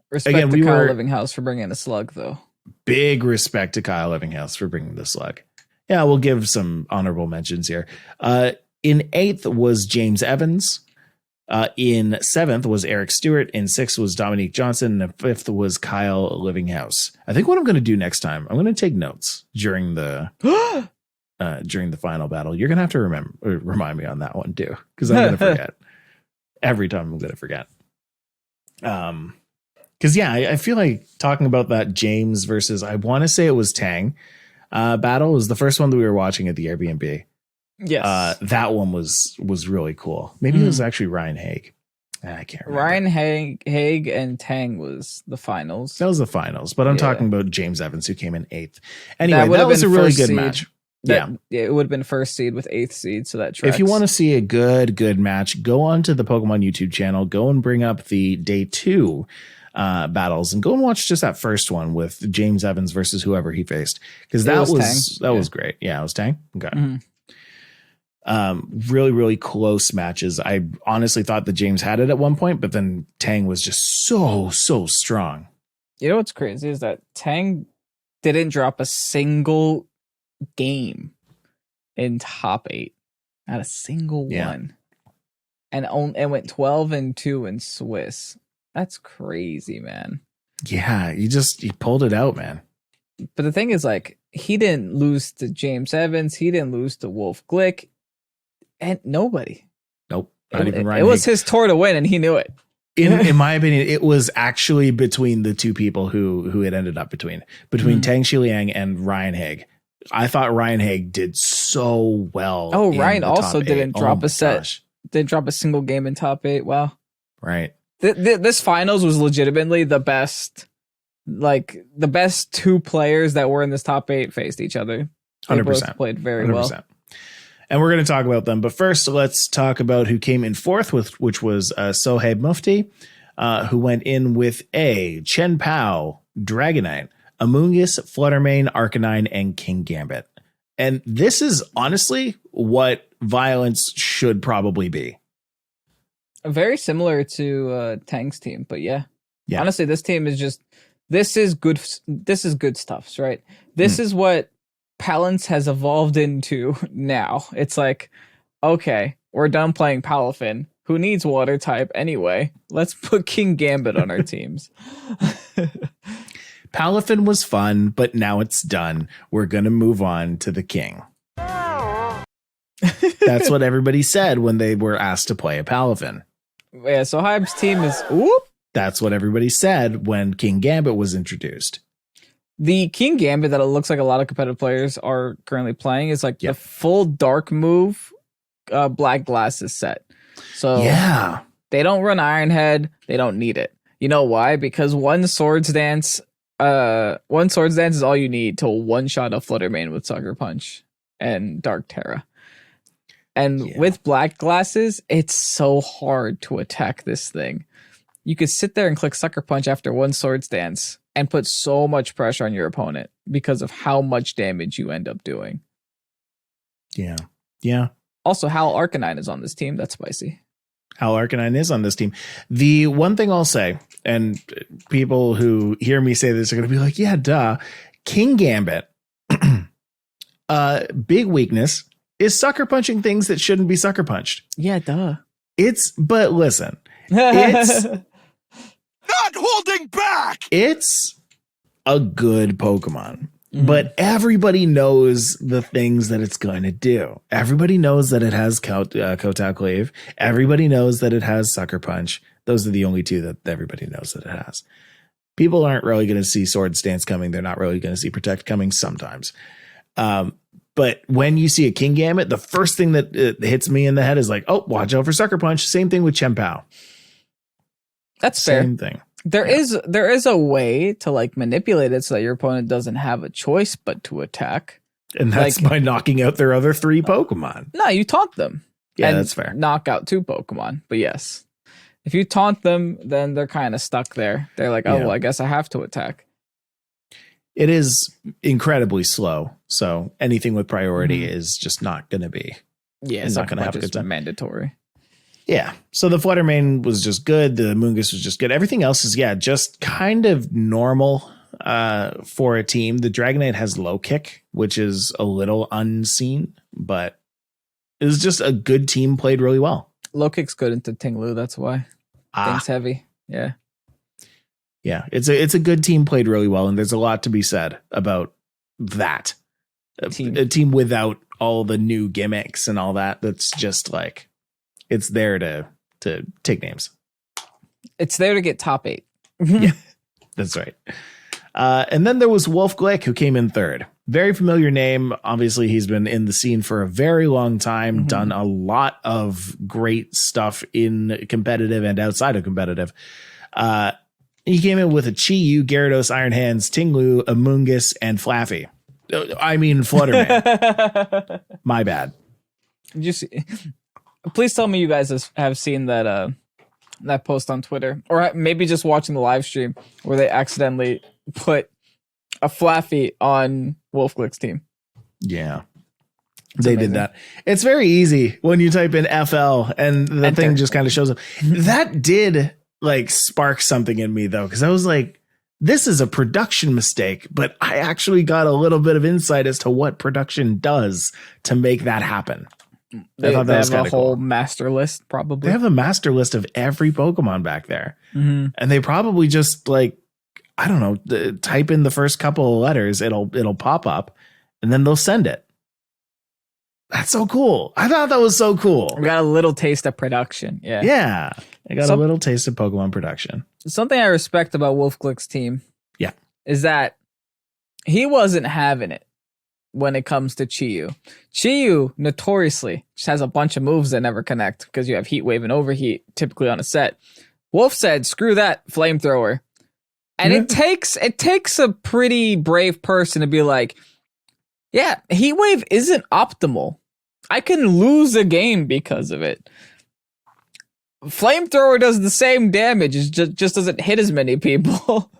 B: Respect to Kyle Livinghouse for bringing a slug, though.
A: Big respect to Kyle Livinghouse for bringing the slug. Yeah, we'll give some honorable mentions here. In 8th was James Evans. In 7th was Eric Stewart. In 6th was Dominique Johnson. And 5th was Kyle Livinghouse. I think what I'm going to do next time, I'm going to take notes during the final battle. You're going to have to remind me on that one too, because I'm going to forget. Every time I'm going to forget. Because I feel like talking about that James versus, I want to say it was Tang battle was the first one that we were watching at the Airbnb.
B: Yes.
A: That one was really cool. Maybe it was actually Ryan Haig. I can't remember.
B: Ryan Haig and Tang was the finals.
A: That was the finals, but I'm talking about James Evans, who came in 8th. Anyway, that was a really good match.
B: It would have been first seed with 8th seed, so that tracks.
A: If you want to see a good match, go on to the Pokemon YouTube channel. Go and bring up the day 2 battles, and go and watch just that first one with James Evans versus whoever he faced, because that was great. Yeah, it was Tang. Okay. Really, really close matches. I honestly thought that James had it at one point, but then Tang was just so strong.
B: You know what's crazy is that Tang didn't drop a single game in top 8, not a single one, and went 12-2 in Swiss. That's crazy, man.
A: Yeah, he pulled it out, man.
B: But the thing is, like, he didn't lose to James Evans, he didn't lose to Wolf Glick, and nobody.
A: Nope, not even Ryan.
B: It was his tour to win, and he knew it.
A: In my opinion, it was actually between the two people who it ended up between Tang Xiliang and Ryan Haig. I thought Ryan Haig did so well.
B: Oh, Ryan also didn't drop a set.
A: Gosh.
B: Didn't drop a single game in top 8. Wow.
A: Right.
B: This finals was legitimately the best. Like, the best two players that were in this top 8 faced each other. They
A: 100%.
B: both played very 100%. Well.
A: And we're going to talk about them. But first, let's talk about who came in fourth, which was Sohaib Mufti, who went in with Chen Pao, Dragonite, Amoonguss, Fluttermane, Arcanine, and King Gambit. And this is honestly what Violence should probably be.
B: Very similar to Tang's team, but yeah. Honestly, this team is this is good stuff, right? This is what Palance has evolved into now. It's like, okay, we're done playing Palafin. Who needs water type anyway? Let's put King Gambit on our teams.
A: Palafin was fun, but now it's done. We're going to move on to the King. That's what everybody said when they were asked to play a Palafin.
B: Yeah, so Hybe's team is... Whoop.
A: That's what everybody said when King Gambit was introduced.
B: The King Gambit that it looks like a lot of competitive players are currently playing is like the full dark move black glasses set. So they don't run Iron Head. They don't need it. You know why? Because one Swords Dance is all you need to one-shot a Fluttermane with Sucker Punch and Dark Terra. And with black glasses, it's so hard to attack this thing. You could sit there and click Sucker Punch after one Swords Dance and put so much pressure on your opponent because of how much damage you end up doing. Yeah. Also, Hal Arcanine is on this team. That's spicy.
A: Hal Arcanine is on this team. The one thing I'll say, and people who hear me say this are going to be like, yeah, duh. King Gambit, big weakness is sucker punching things that shouldn't be sucker punched.
B: Yeah, duh.
A: But listen, it's
C: not holding back.
A: It's a good Pokemon, but everybody knows the things that it's going to do. Everybody knows that it has Kotal Cleave. Everybody knows that it has Sucker Punch. Those are the only two that everybody knows that it has. People aren't really going to see Sword Stance coming. They're not really going to see Protect coming sometimes. But when you see a King Gambit, the first thing that hits me in the head is like, oh, watch out for Sucker Punch. Same thing with Chen Pao.
B: That's fair.
A: Same thing.
B: There is a way to like manipulate it so that your opponent doesn't have a choice but to attack.
A: And that's by knocking out their other 3 Pokemon.
B: No, you taunt them.
A: Yeah, that's fair.
B: Knock out 2 Pokemon. But yes, if you taunt them, then they're kind of stuck there. They're like, oh, well, I guess I have to attack.
A: It is incredibly slow. So anything with priority is just not going to be.
B: Yeah,
A: it's not going to have a good time.
B: Mandatory.
A: Yeah. So the Fluttermane was just good. The Amoonguss was just good. Everything else is, just kind of normal for a team. The Dragonite has low kick, which is a little unseen, but it was just a good team, played really well.
B: Low kick's good into Tinglu. That's why. Thing's heavy. Yeah.
A: Yeah. It's a good team, played really well. And there's a lot to be said about that. A team without all the new gimmicks and all that. That's just like, it's there to take names.
B: It's there to get top 8.
A: Yeah, that's right. And then there was Wolf Glick, who came in third. Very familiar name. Obviously, he's been in the scene for a very long time, done a lot of great stuff in competitive and outside of competitive. He came in with a Chi-Yu, Gyarados, Iron Hands, Tinglu, Amoonguss, and Flaffy. I mean, Flutterman. My bad.
B: Did you see? Please tell me you guys have seen that that post on Twitter, or maybe just watching the live stream where they accidentally put a Flaffy on Wolfglick's team.
A: Yeah. They did that. It's very easy when you type in FL and the thing just kind of shows up. That did like spark something in me though, because I was like, this is a production mistake, but I actually got a little bit of insight as to what production does to make that happen.
B: They have a whole master list, probably.
A: They have a master list of every Pokemon back there.
B: Mm-hmm.
A: And they probably just like, I don't know, type in the first couple of letters, it'll pop up, and then they'll send it. That's so cool. I thought that was so cool.
B: We got a little taste of production. Yeah.
A: Yeah. I got a little taste of Pokemon production.
B: Something I respect about Wolfglick's team.
A: Yeah.
B: Is that he wasn't having it when it comes to Chiyu. Chiyu notoriously just has a bunch of moves that never connect because you have Heat Wave and Overheat typically on a set. Wolf said, screw that, Flamethrower. And it takes a pretty brave person to be like, yeah, Heat Wave isn't optimal. I can lose a game because of it. Flamethrower does the same damage. It just doesn't hit as many people.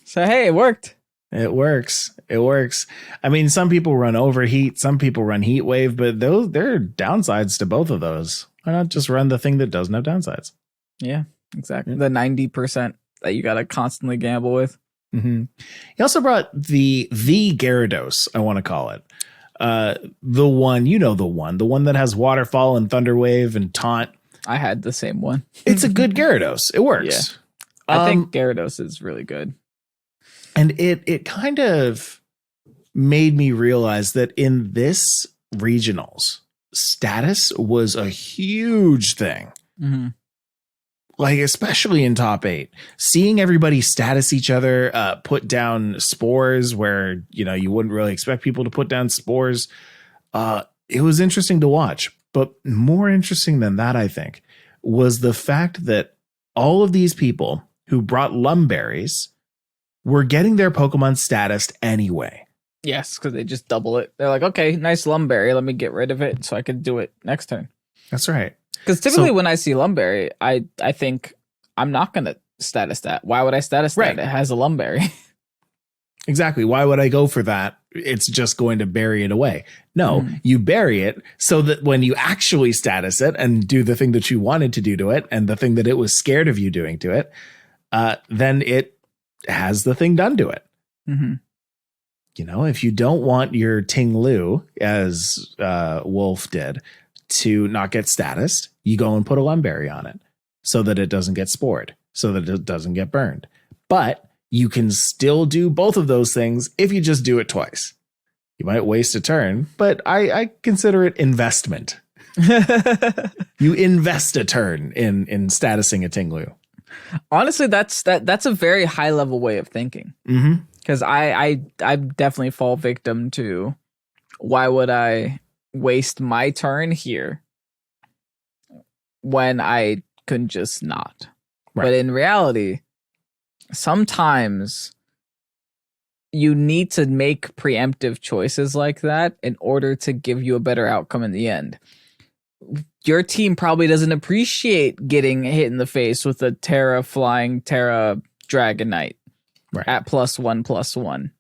B: So, hey, it worked.
A: It works. It works. I mean, some people run Overheat, some people run Heat Wave, but there are downsides to both of those. Why not just run the thing that doesn't have downsides?
B: Yeah, exactly. The 90% that you got to constantly gamble with.
A: Mm-hmm. He also brought the Gyarados, I want to call it. The one that has Waterfall and Thunder Wave and Taunt.
B: I had the same one.
A: It's a good Gyarados. It works.
B: Yeah. I think Gyarados is really good.
A: And it kind of made me realize that in this regionals, status was a huge thing.
B: Mm-hmm.
A: Like, especially in top 8, seeing everybody status each other, put down spores where, you wouldn't really expect people to put down spores. It was interesting to watch, but more interesting than that, I think, was the fact that all of these people who brought Lum Berries were getting their Pokemon status anyway.
B: Yes, because they just double it. They're like, okay, nice Lum Berry. Let me get rid of it so I can do it next turn.
A: That's right.
B: Because typically when I see Lum Berry, I think I'm not going to status that. Why would I status that? It has a Lum Berry.
A: Exactly. Why would I go for that? It's just going to bury it away. No, you bury it so that when you actually status it and do the thing that you wanted to do to it and the thing that it was scared of you doing to it, then it has the thing done to it.
B: Mm-hmm.
A: If you don't want your Ting Lu, as Wolf did, to not get statused, you go and put a Lum Berry on it so that it doesn't get spored, so that it doesn't get burned. But you can still do both of those things if you just do it twice. You might waste a turn, but I consider it investment. You invest a turn in statusing a Ting Lu.
B: Honestly, that's a very high level way of thinking. Because I definitely fall victim to, why would I waste my turn here when I could just not? Right. But in reality, sometimes you need to make preemptive choices like that in order to give you a better outcome in the end. Your team probably doesn't appreciate getting hit in the face with a Terra Dragonite at +1/+1.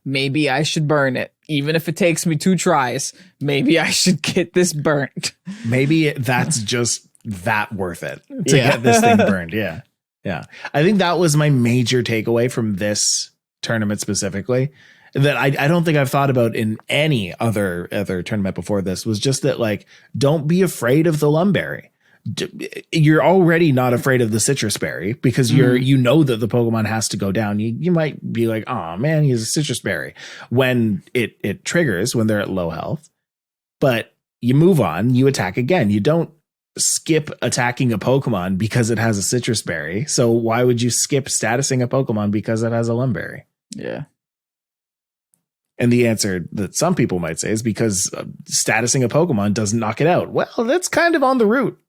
B: Maybe I should burn it. Even if it takes me 2 tries, maybe I should get this burnt.
A: Maybe that's just that worth it to get this thing burned. Yeah. Yeah. I think that was my major takeaway from this tournament specifically, that I don't think I've thought about in any other tournament before this, was just that, like, don't be afraid of the Lum Berry. You're already not afraid of the Citrus Berry because you know that the Pokemon has to go down. You might be like, oh man, he's a Citrus Berry when it triggers when they're at low health, but you move on, you attack again. You don't skip attacking a Pokemon because it has a Citrus Berry. So why would you skip statusing a Pokemon because it has a Lum Berry?
B: Yeah.
A: And the answer that some people might say is because statusing a Pokemon doesn't knock it out. Well, that's kind of on the route.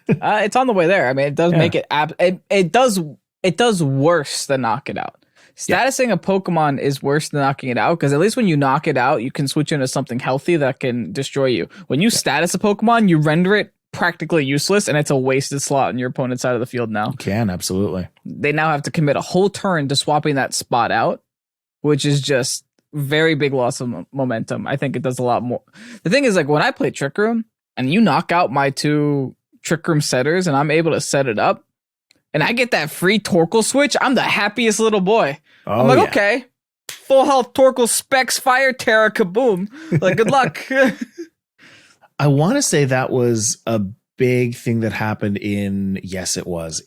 B: It's on the way there. I mean, it does make it it does worse than knock it out. Statusing a Pokemon is worse than knocking it out, because at least when you knock it out, you can switch into something healthy that can destroy you. When you status a Pokemon, you render it practically useless, and it's a wasted slot on your opponent's side of the field now.
A: You can, absolutely.
B: They now have to commit a whole turn to swapping that spot out, which is just very big loss of momentum. I think it does a lot more. The thing is, like, when I play Trick Room and you knock out my 2 Trick Room setters and I'm able to set it up and I get that free Torkoal switch, I'm the happiest little boy. I'm like, okay, full health Torkoal specs fire Terra kaboom. Like, good luck.
A: I want to say that was a big thing that happened in Wolf's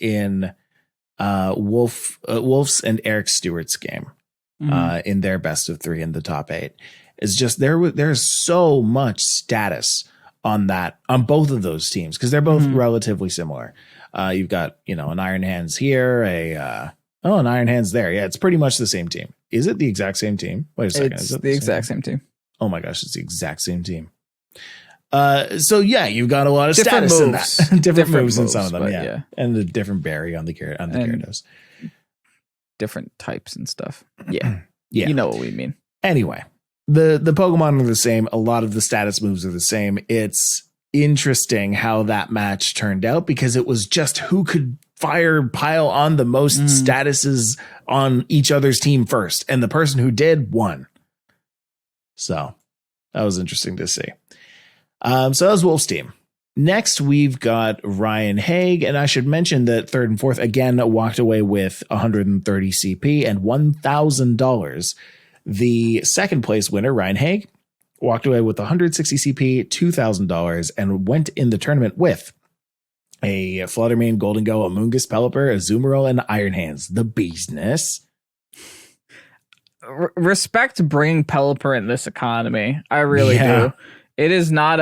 A: and Eric Stewart's game. In their best of 3 in the top 8. It's just there's so much status on both of those teams because they're both relatively similar. You've got, an Iron Hands here, an Iron Hands there. Yeah, it's pretty much the same team. Is it the exact same team? Wait a second.
B: It's the exact same team.
A: Oh my gosh, it's the exact same team. So yeah, you've got a lot of
B: different
A: status
B: moves.
A: in that. different moves in some of them,
B: yeah.
A: And a different berry on the Gyarados.
B: Different types and stuff. Yeah.
A: Yeah.
B: You know what we mean.
A: Anyway, the Pokemon are the same. A lot of the status moves are the same. It's interesting how that match turned out because it was just who could pile on the most statuses on each other's team first. And the person who did won. So that was interesting to see. So that was Wolf's team. Next, we've got Ryan Haig, and I should mention that 3rd and 4th again walked away with 130 CP and $1,000. The second place winner, Ryan Haig, walked away with 160 CP, $2,000, and went in the tournament with a Fluttermane, Golden Go, a Moongus, Pelipper, a Azumarill, and Iron Hands. The business.
B: Respect bringing Pelipper in this economy. I really do. It is not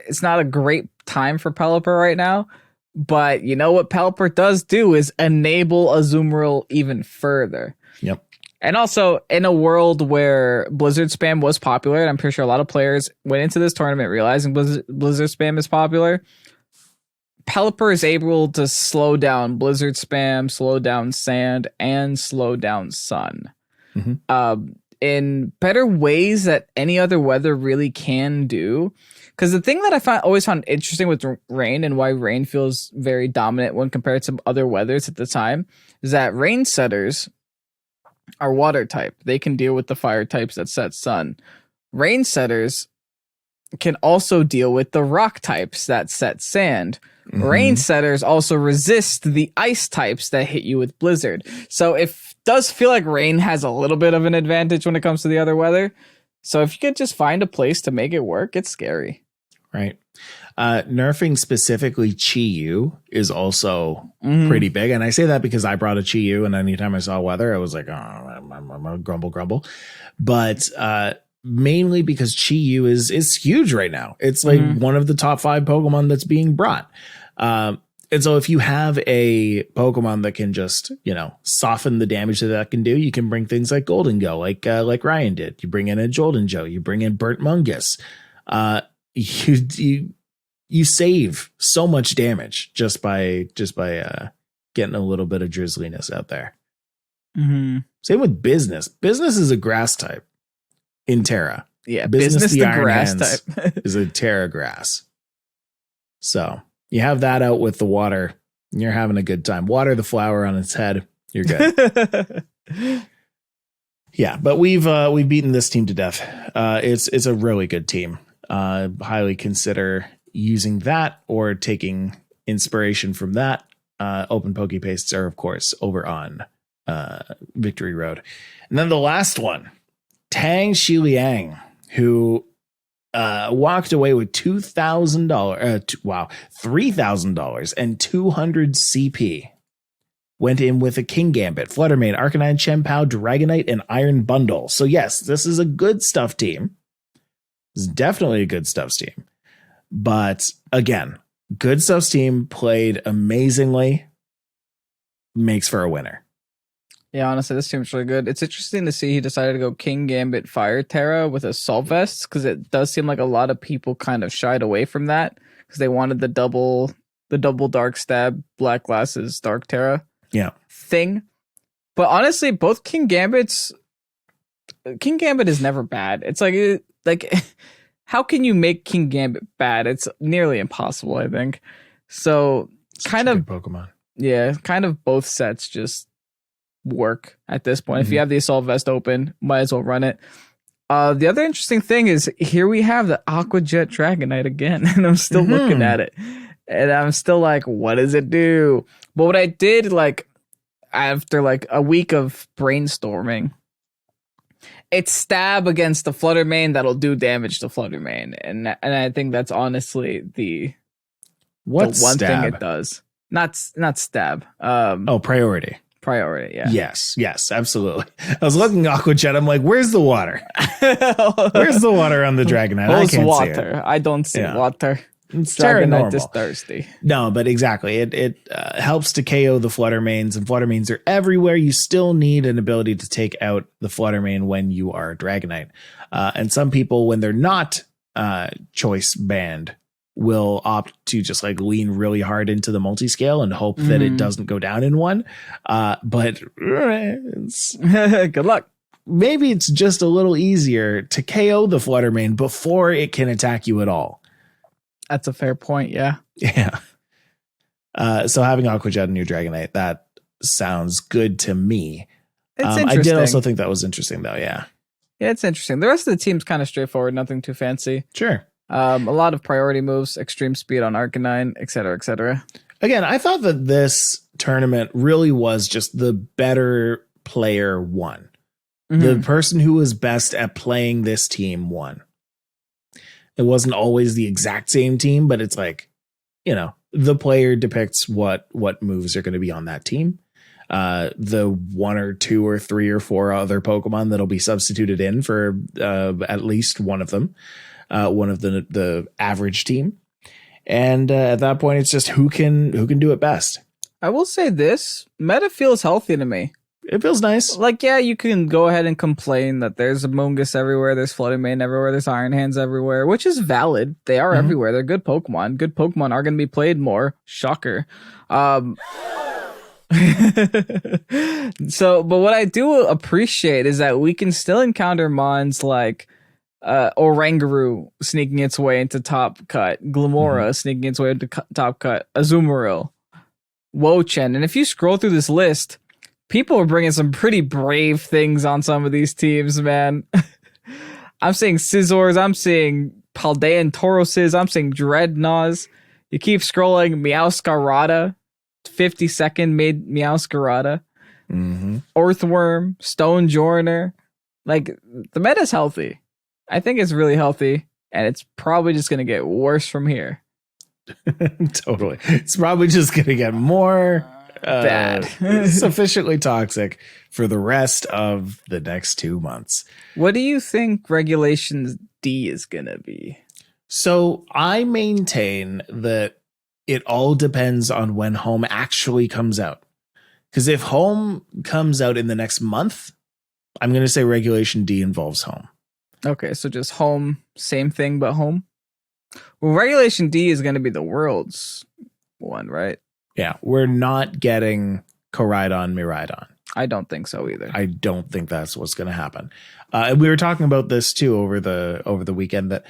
B: it's not a great time for Pelipper right now, but you know what Pelipper does do is enable Azumarill even further.
A: Yep.
B: And also in a world where Blizzard spam was popular, and I'm pretty sure a lot of players went into this tournament realizing Blizzard spam is popular, Pelipper is able to slow down Blizzard spam, slow down Sand, and slow down Sun. In better ways that any other weather really can do. Because the thing that I always found interesting with rain and why rain feels very dominant when compared to other weathers at the time is that rain setters are water type. They can deal with the fire types that set sun. Rain setters can also deal with the rock types that set sand. Rain setters also resist the ice types that hit you with blizzard. So it does feel like rain has a little bit of an advantage when it comes to the other weather. So if you could just find a place to make it work, it's scary.
A: Right. Nerfing specifically Chi-Yu is also pretty big. And I say that because I brought a Chi-Yu, and anytime I saw weather, I was like, oh, I'm a grumble. But mainly because Chi-Yu is huge right now. It's like one of the top 5 Pokemon that's being brought. And so if you have a Pokemon that can just, soften the damage that can do, you can bring things like Golden Go, like Ryan did. You bring in a Jolden Joe, you bring in Burnt Mungus. You save so much damage just by getting a little bit of drizzliness out there. Same with Business. Business is a grass type in Terra.
B: Yeah, Business the grass type
A: is a Terra grass. So you have that out with the water, and you're having a good time. Water the flower on its head, you're good. Yeah, but we've beaten this team to death. It's a really good team. Highly consider using that or taking inspiration from that. Open Poke Pastes are, of course, over on Victory Road. And then the last one, Tang Shiliang, who walked away with $3,000 and 200 CP. Went in with a King Gambit, Fluttermane, Arcanine, Chien-Pao, Dragonite, and Iron Bundle. So yes, this is a good stuff team. This is definitely a good stuff team. But again, good stuff team played amazingly. Makes for a winner.
B: Yeah, honestly, this team's really good. It's interesting to see he decided to go King Gambit Fire Terra with Assault Vests, because it does seem like a lot of people kind of shied away from that because they wanted the double Dark Stab, Black Glasses, Dark Terra thing. But honestly, both King Gambit is never bad. It's like how can you make King Gambit bad? It's nearly impossible, I think. So
A: Such a good Pokemon.
B: Yeah, kind of both sets just work at this point. If you have the Assault Vest open, might as well run it. The other interesting thing is here we have the Aqua Jet Dragonite again, and I'm still looking at it, and I'm still like, what does it do? But what I did, like, after like a week of brainstorming, it's stab against the Flutter Mane that'll do damage to Flutter Mane, and I think that's honestly the one
A: stab?
B: thing it does. Not stab.
A: Priority.
B: Priority, yeah.
A: Yes, absolutely. I was looking at Aqua Jet. I'm like, where's the water? Where's the water on the Dragonite? I can't
B: water.
A: see it.
B: I don't see water.
A: It's
B: Dragonite is thirsty.
A: No, but exactly. It helps to KO the Flutter Manes, and Flutter Manes are everywhere. You still need an ability to take out the Flutter Mane when you are a Dragonite. And some people, when they're not choice banned, will opt to just like lean really hard into the multi-scale and hope that it doesn't go down in one. But
B: good luck.
A: Maybe it's just a little easier to KO the Flutter Mane before it can attack you at all.
B: That's a fair point, yeah.
A: Yeah. So having Aqua Jet and new Dragonite, that sounds good to me.
B: It's interesting.
A: I did also think that was interesting, though, yeah.
B: Yeah, it's interesting. The rest of the team's kind of straightforward, nothing too fancy.
A: Sure.
B: A lot of priority moves, extreme speed on Arcanine, et cetera, et cetera.
A: Again, I thought that this tournament really was just the better player won. The person who was best at playing this team won. It wasn't always the exact same team, but it's like, you know, the player depicts what moves are going to be on that team. The 1 or 2 or 3 or 4 other Pokemon that'll be substituted in for at least one of them. One of the average team. And at that point, it's just who can do it best.
B: I will say this, meta feels healthy to me.
A: It feels nice.
B: Like, yeah, you can go ahead and complain that there's Amoonguss everywhere, there's Flutter Mane everywhere, there's Iron Hands everywhere, which is valid. They are everywhere. They're good Pokemon. Good Pokemon are going to be played more. Shocker. But what I do appreciate is that we can still encounter mons like Oranguru sneaking its way into top cut, Glamora sneaking its way into top cut, Azumarill, Wochen. And if you scroll through this list, people are bringing some pretty brave things on some of these teams, man. I'm seeing Scizors, I'm seeing Paldean Tauroses, I'm seeing Dreadnoughts. You keep scrolling, Meowscarada, 52nd made Meowscarada, Earthworm, Stonejourner. Like, the meta's healthy. I think it's really healthy, and it's probably just going to get worse from here.
A: Totally. It's probably just going to get more
B: bad.
A: Sufficiently toxic for the rest of the next 2 months.
B: What do you think Regulations D is going to be?
A: So I maintain that it all depends on when Home actually comes out. Because if Home comes out in the next month, I'm going to say Regulation D involves Home.
B: Okay, so just Home, same thing, but Home? Well, Regulation D is going to be the World's one, right?
A: Yeah, we're not getting Koraidon, Miraidon.
B: I don't think so either.
A: I don't think that's what's going to happen. And we were talking about this too over the weekend, that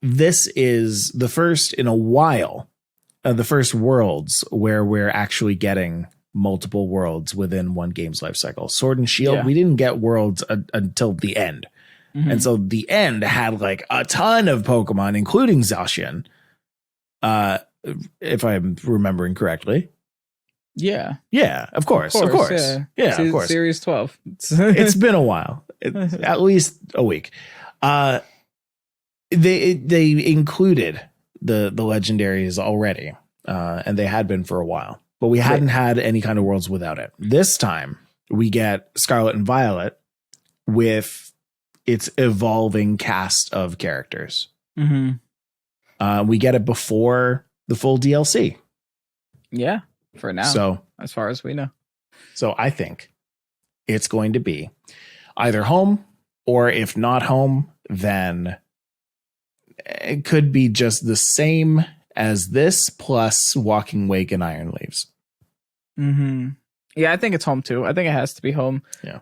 A: this is the first in a while, the first Worlds where we're actually getting multiple Worlds within one game's life cycle. Sword and Shield, we didn't get Worlds until the end. And so the end had like a ton of Pokemon, including Zacian, if I'm remembering correctly.
B: Yeah.
A: Yeah, of course. Yeah, of course.
B: Series 12.
A: It's been a while. At least a week. They included the legendaries already, and they had been for a while. But we hadn't had any kind of Worlds without it. This time, we get Scarlet and Violet with its evolving cast of characters. We get it before the full DLC.
B: Yeah, for now.
A: So,
B: as far as we know.
A: So I think it's going to be either Home, or if not Home, then it could be just the same as this plus Walking Wake and Iron Leaves.
B: Yeah, I think it's Home too. I think it has to be Home.
A: Yeah.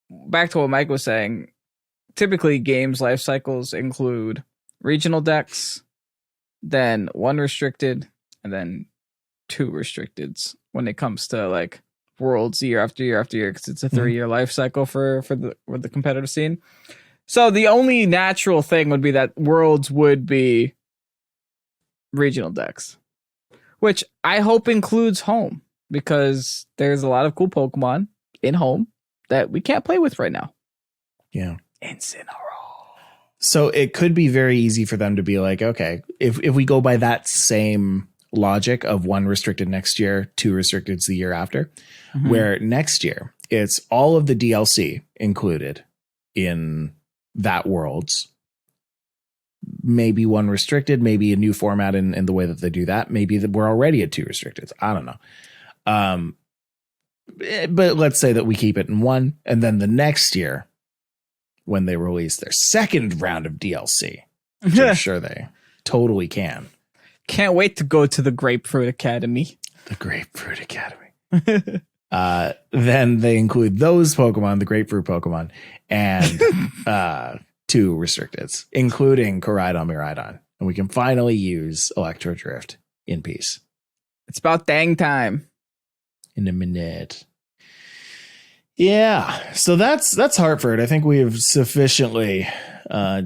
B: Back to what Mike was saying, typically games life cycles include regional decks, then 1 restricted, and then 2 restricteds when it comes to like worlds year after year after year, because it's a 3-year life cycle for the competitive scene. So the only natural thing would be that worlds would be regional decks, which I hope includes home, because there's a lot of cool Pokemon in home that we can't play with right now.
A: Yeah.
B: Incineroar.
A: So it could be very easy for them to be like, okay, if we go by that same logic of 1 restricted next year, 2 restricteds the year after, where next year it's all of the DLC included in that worlds, maybe 1 restricted, maybe a new format in the way that they do that. Maybe that we're already at 2 restricteds. I don't know. But let's say that we keep it in 1, and then the next year, when they release their second round of DLC, which I'm sure they totally can.
B: Can't wait to go to the Grapefruit Academy.
A: The Grapefruit Academy. Then they include those Pokemon, the Grapefruit Pokemon, and 2 restricteds, including Koraidon, Miraidon. And we can finally use Electro Drift in peace.
B: It's about dang time.
A: In a minute. Yeah, so that's Hartford. I think we have sufficiently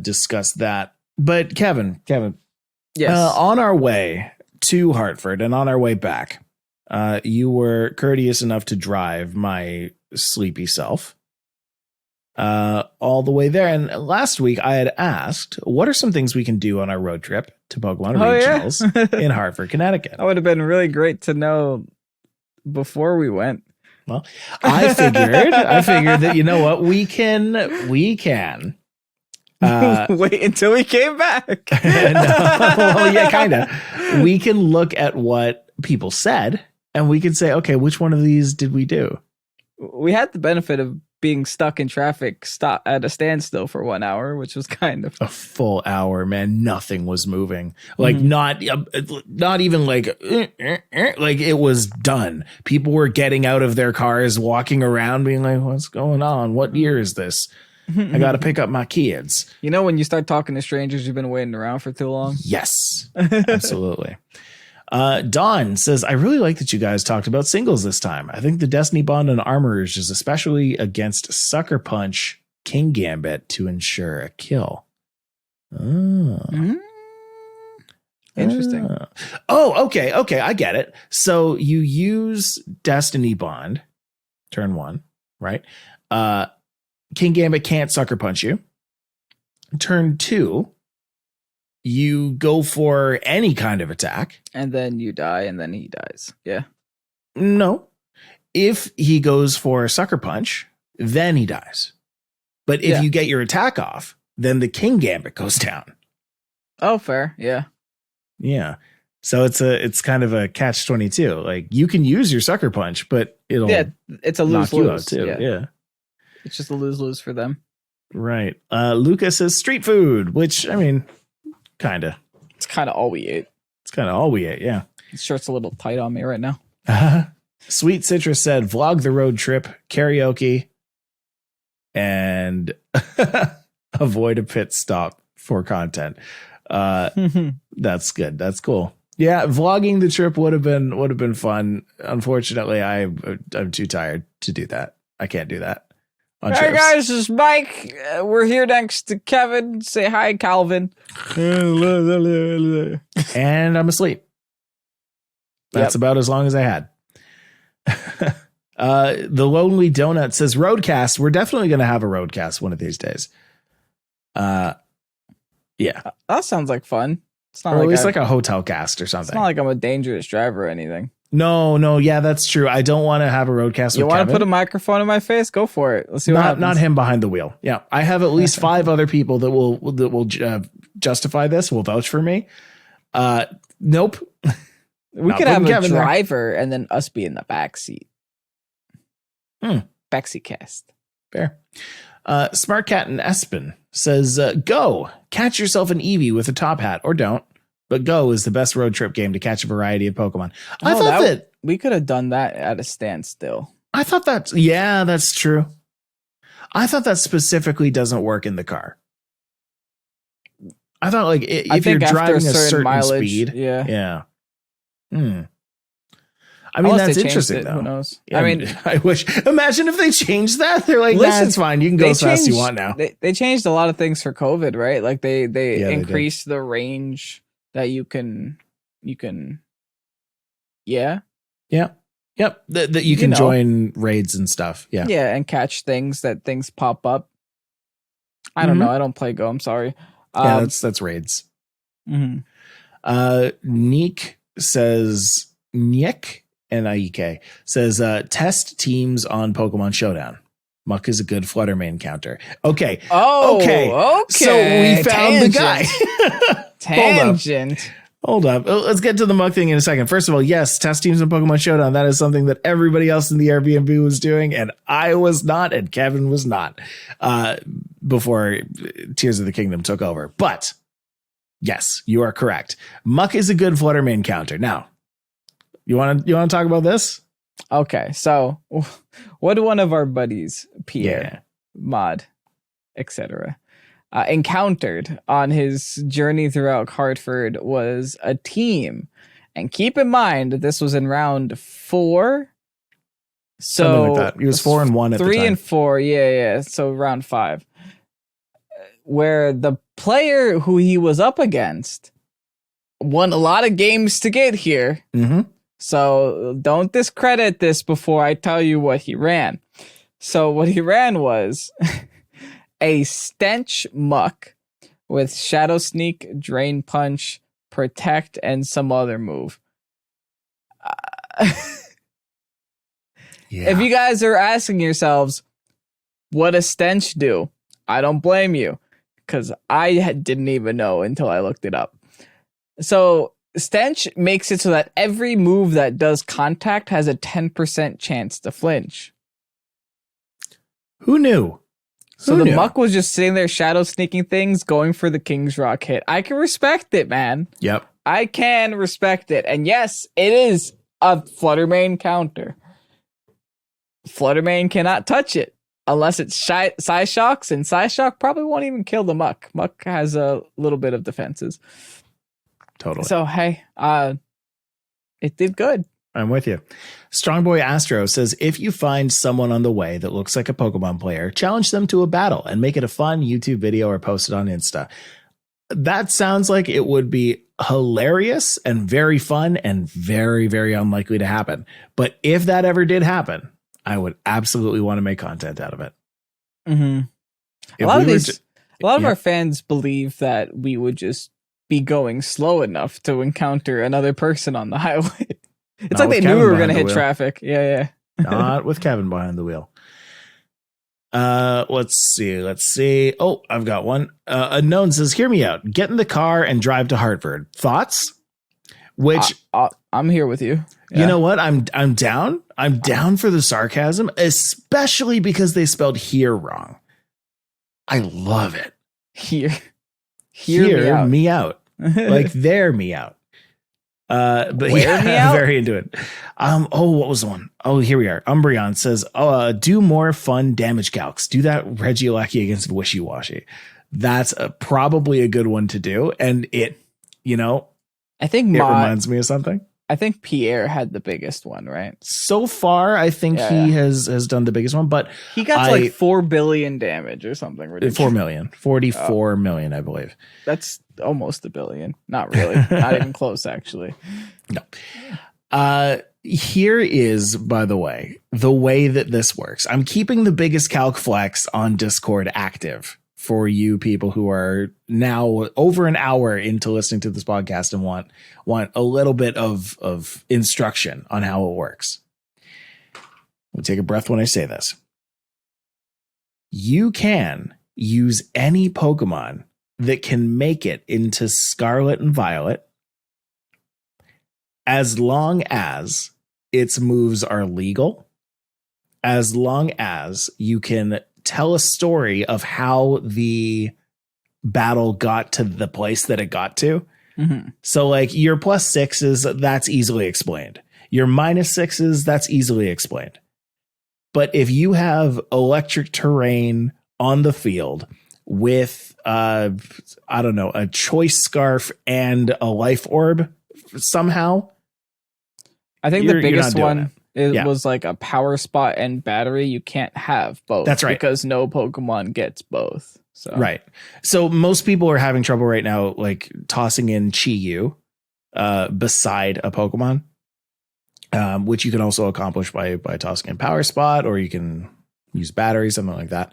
A: discussed that. But Kevin,
B: Yes.
A: On our way to Hartford and on our way back, you were courteous enough to drive my sleepy self all the way there. And last week I had asked, what are some things we can do on our road trip to Pokemon Regionals in Hartford, Connecticut?
B: That would have been really great to know before we went.
A: Well, I figured that, you know what, we can
B: wait until we came back.
A: Well, yeah, kind of. We can look at what people said and we can say, okay, which one of these did we do?
B: We had the benefit of being stuck in traffic, stop at a standstill for 1 hour, which was kind of
A: a full hour, man. Nothing was moving. Like not even like it was done. People were getting out of their cars, walking around being like, what's going on? What year is this? I got to pick up my kids.
B: You know, when you start talking to strangers, you've been waiting around for too long.
A: Yes, absolutely. Dawn says, I really like that you guys talked about singles this time. I think the Destiny Bond and Armorers is especially against Sucker Punch King Gambit to ensure a kill.
B: Interesting.
A: Oh, okay. I get it. So you use Destiny Bond, turn 1, right? King Gambit can't Sucker Punch you. Turn 2, you go for any kind of attack.
B: And then you die, and then he dies. Yeah.
A: No. If he goes for a Sucker Punch, then he dies. But if you get your attack off, then the King Gambit goes down.
B: Oh, fair. Yeah.
A: Yeah. So it's kind of a catch-22. Like, you can use your Sucker Punch, but
B: it's a
A: knock you out
B: lose-lose
A: too. Yeah.
B: It's just a lose-lose for them.
A: Right. Lucas says street food, which, I mean, kind of.
B: It's kind of all we ate.
A: It's kind of all we ate, yeah.
B: This shirt's a little tight on me right now.
A: Sweet Citrus said, vlog the road trip, karaoke, and avoid a pit stop for content. That's good. That's cool. Yeah, vlogging the trip would have been fun. Unfortunately, I'm too tired to do that. I can't do that.
B: Hey guys, this is Mike. We're here next to Kevin. Say hi, Calvin.
A: And I'm asleep. That's about as long as I had. The Lonely Donut says, Roadcast. We're definitely going to have a Roadcast one of these days. Yeah.
B: That sounds like fun. It's not
A: or at least like a hotel cast or something.
B: It's not like I'm a dangerous driver or anything.
A: No. Yeah, that's true. I don't want to have a Roadcast
B: You
A: with
B: want
A: Kevin.
B: to put a microphone in my face? Go for it. Let's see what happens.
A: Not him behind the wheel. Yeah. I have at least 5 other people that will justify this, will vouch for me. Nope.
B: We could have a driver and then us be in the back seat. Backseat cast.
A: Fair. Smart Cat and Espen says, go catch yourself an Eevee with a top hat, or don't. But Go is the best road trip game to catch a variety of Pokemon. I thought that
B: we could have done that at a standstill.
A: I thought that's true. I thought that specifically doesn't work in the car. I thought like if you're driving a certain
B: mileage,
A: speed.
B: Yeah.
A: I mean,
B: Unless
A: that's
B: they changed
A: interesting
B: it,
A: though.
B: Who knows?
A: Yeah,
B: I mean,
A: I wish. Imagine if they changed that. They're like, nah, it's fine. You can go as fast as you want now.
B: They changed a lot of things for COVID, right? Like they
A: they
B: increased the range that you can. Yeah.
A: Yep. That you can join raids and stuff. Yeah.
B: Yeah, and catch things pop up. I don't know. I don't play Go. I'm sorry.
A: Yeah, that's raids. Neek says Nick N-I-E-K says test teams on Pokemon Showdown. Muck is a good Fluttermane counter. Okay. Okay. So we found the guy.
B: Tangent.
A: Hold up. Let's get to the Muck thing in a second. First of all, yes, test teams on Pokemon Showdown. That is something that everybody else in the Airbnb was doing, and I was not, and Kevin was not, before Tears of the Kingdom took over. But yes, you are correct. Muck is a good Fluttermane counter. Now, you want to talk about this?
B: Okay, so what one of our buddies, Pierre, Mod, etc., encountered on his journey throughout Hartford was a team. And keep in mind, this was in round 4. So
A: something like that. He was 4-1 at the time.
B: 3 and 4, yeah. So round 5. Where the player who he was up against won a lot of games to get here. So don't discredit this before I tell you what he ran. So what he ran was a Stench Muck with Shadow Sneak, Drain Punch, Protect, and some other move. If you guys are asking yourselves, what does Stench do? I don't blame you, because I didn't even know until I looked it up. So Stench makes it so that every move that does contact has a 10% chance to flinch.
A: Who knew?
B: So the Muck was just sitting there shadow sneaking things, going for the King's Rock hit. I can respect it, man.
A: Yep.
B: I can respect it. And yes, it is a Fluttermane counter. Fluttermane cannot touch it unless it's Psyshocks, and Psyshock probably won't even kill the Muck. Muck has a little bit of defenses.
A: Totally.
B: So, hey, it did good.
A: I'm with you. Strongboy Astro says, if you find someone on the way that looks like a Pokemon player, challenge them to a battle and make it a fun YouTube video or post it on Insta. That sounds like it would be hilarious and very fun and very, very unlikely to happen. But if that ever did happen, I would absolutely want to make content out of it.
B: A lot of our fans believe that we would just be going slow enough to encounter another person on the highway. It's
A: Not
B: like they
A: with
B: knew we
A: Kevin
B: were going to
A: behind
B: hit
A: the wheel.
B: traffic. Yeah.
A: Not with Kevin behind the wheel. Let's see. Oh, I've got one. Unknown says, hear me out. Get in the car and drive to Hartford. Thoughts? Which
B: I'm here with you.
A: You know what? I'm down. I'm down for the sarcasm, especially because they spelled here wrong. I love it. Hear me out. Like they're me out. But
B: Wear me out?
A: Very into it. What was the one? Oh, here we are. Umbreon says, do more fun damage calcs. Do that Regieleki against Wishy-Washy. That's probably a good one to do. And it reminds me of something.
B: I think Pierre had the biggest one, right?
A: So far, I think he has done the biggest one, but
B: he got to like 4 billion damage or something ridiculous.
A: 4 million, 44 million, I believe.
B: That's almost a billion. Not really. Not even close, actually.
A: No. Here is, by the way that this works. I'm keeping the biggest calc flex on Discord active for you people who are now over an hour into listening to this podcast and want a little bit of instruction on how it works. We'll take a breath when I say this. You can use any Pokemon that can make it into Scarlet and Violet as long as its moves are legal, as long as you can tell a story of how the battle got to the place that it got to. So like your +6s, that's easily explained. Your -6s, that's easily explained. But if you have electric terrain on the field with, I don't know, a choice scarf and a life orb somehow,
B: I think the biggest one
A: Yeah.
B: was like a power spot and battery. You can't have both.
A: That's right.
B: Because no Pokemon gets both. So.
A: Right. So most people are having trouble right now, like tossing in Chi-Yu beside a Pokemon, which you can also accomplish by tossing in Power Spot, or you can use battery, something like that.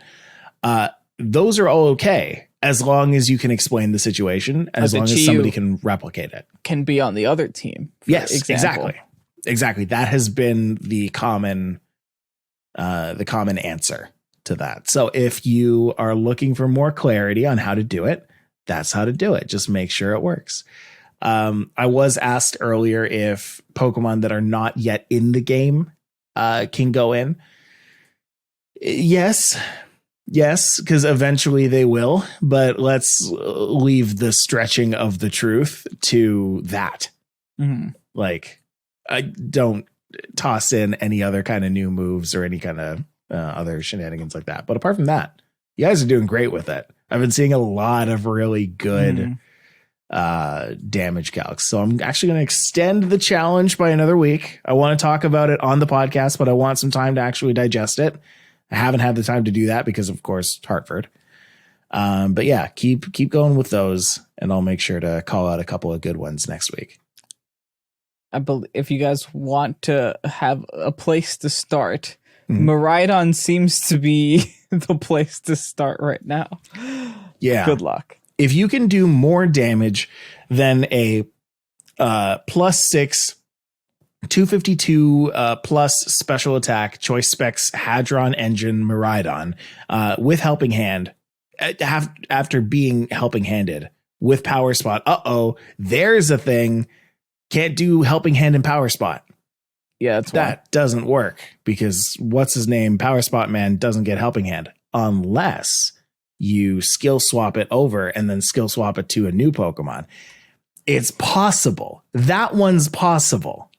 A: Those are all okay as long as you can explain the situation, as long as somebody can replicate it.
B: Can be on the other team.
A: Yes, exactly. That has been the common answer to that. So if you are looking for more clarity on how to do it, that's how to do it. Just make sure it works. I was asked earlier if Pokemon that are not yet in the game can go in. Yes, because eventually they will, but let's leave the stretching of the truth to that.
B: Mm-hmm.
A: Like, I don't toss in any other kind of new moves or any kind of other shenanigans like that. But apart from that, you guys are doing great with it. I've been seeing a lot of really good damage calcs. So I'm actually going to extend the challenge by another week. I want to talk about it on the podcast, but I want some time to actually digest it. I haven't had the time to do that because, of course, Hartford. But yeah, keep going with those, and I'll make sure to call out a couple of good ones next week.
B: I believe if you guys want to have a place to start, Miraidon seems to be the place to start right now.
A: Yeah.
B: Good luck.
A: If you can do more damage than a +6, 252 plus special attack, choice specs, Hadron engine, Miraidon with helping hand, after being helping handed with power spot, there's a thing. Can't do helping hand and power spot.
B: Yeah,
A: that doesn't work because what's his name? Power spot man doesn't get helping hand unless you skill swap it over and then skill swap it to a new Pokemon. It's possible. That one's possible.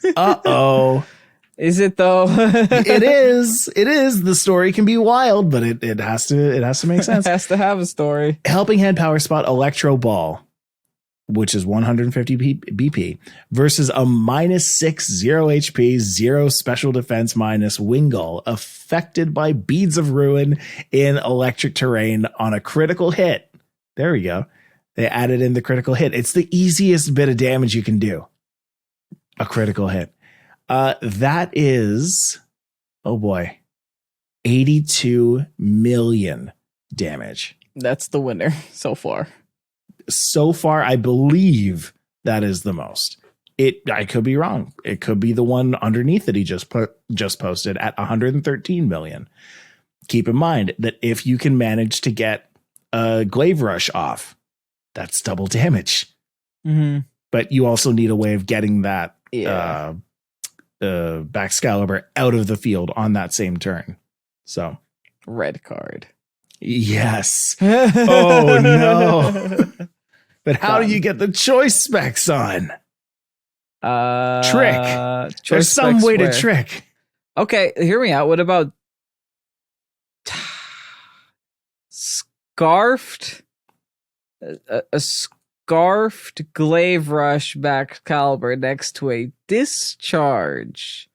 B: Is it though?
A: It is. The story can be wild, but it has to make sense.
B: It has to have a story.
A: Helping hand, power spot, electro ball, which is 150 BP versus a -6, 0 HP, 0 special defense minus Wingull affected by beads of ruin in electric terrain on a critical hit. There we go. They added in the critical hit. It's the easiest bit of damage you can do. A critical hit. That is, oh boy, 82 million damage.
B: That's the winner so far.
A: So far, I believe that is the most. I could be wrong. It could be the one underneath that he just posted at 113 million. Keep in mind that if you can manage to get a Glaive Rush off, that's double damage.
B: Mm-hmm.
A: But you also need a way of getting that Baxcalibur out of the field on that same turn. So
B: red card.
A: Yes. Oh no. But how do you get the choice specs on? Trick. There's some way to trick.
B: Okay, hear me out. What about scarfed? A scarfed Glaive Rush Baxcalibur next to a discharge.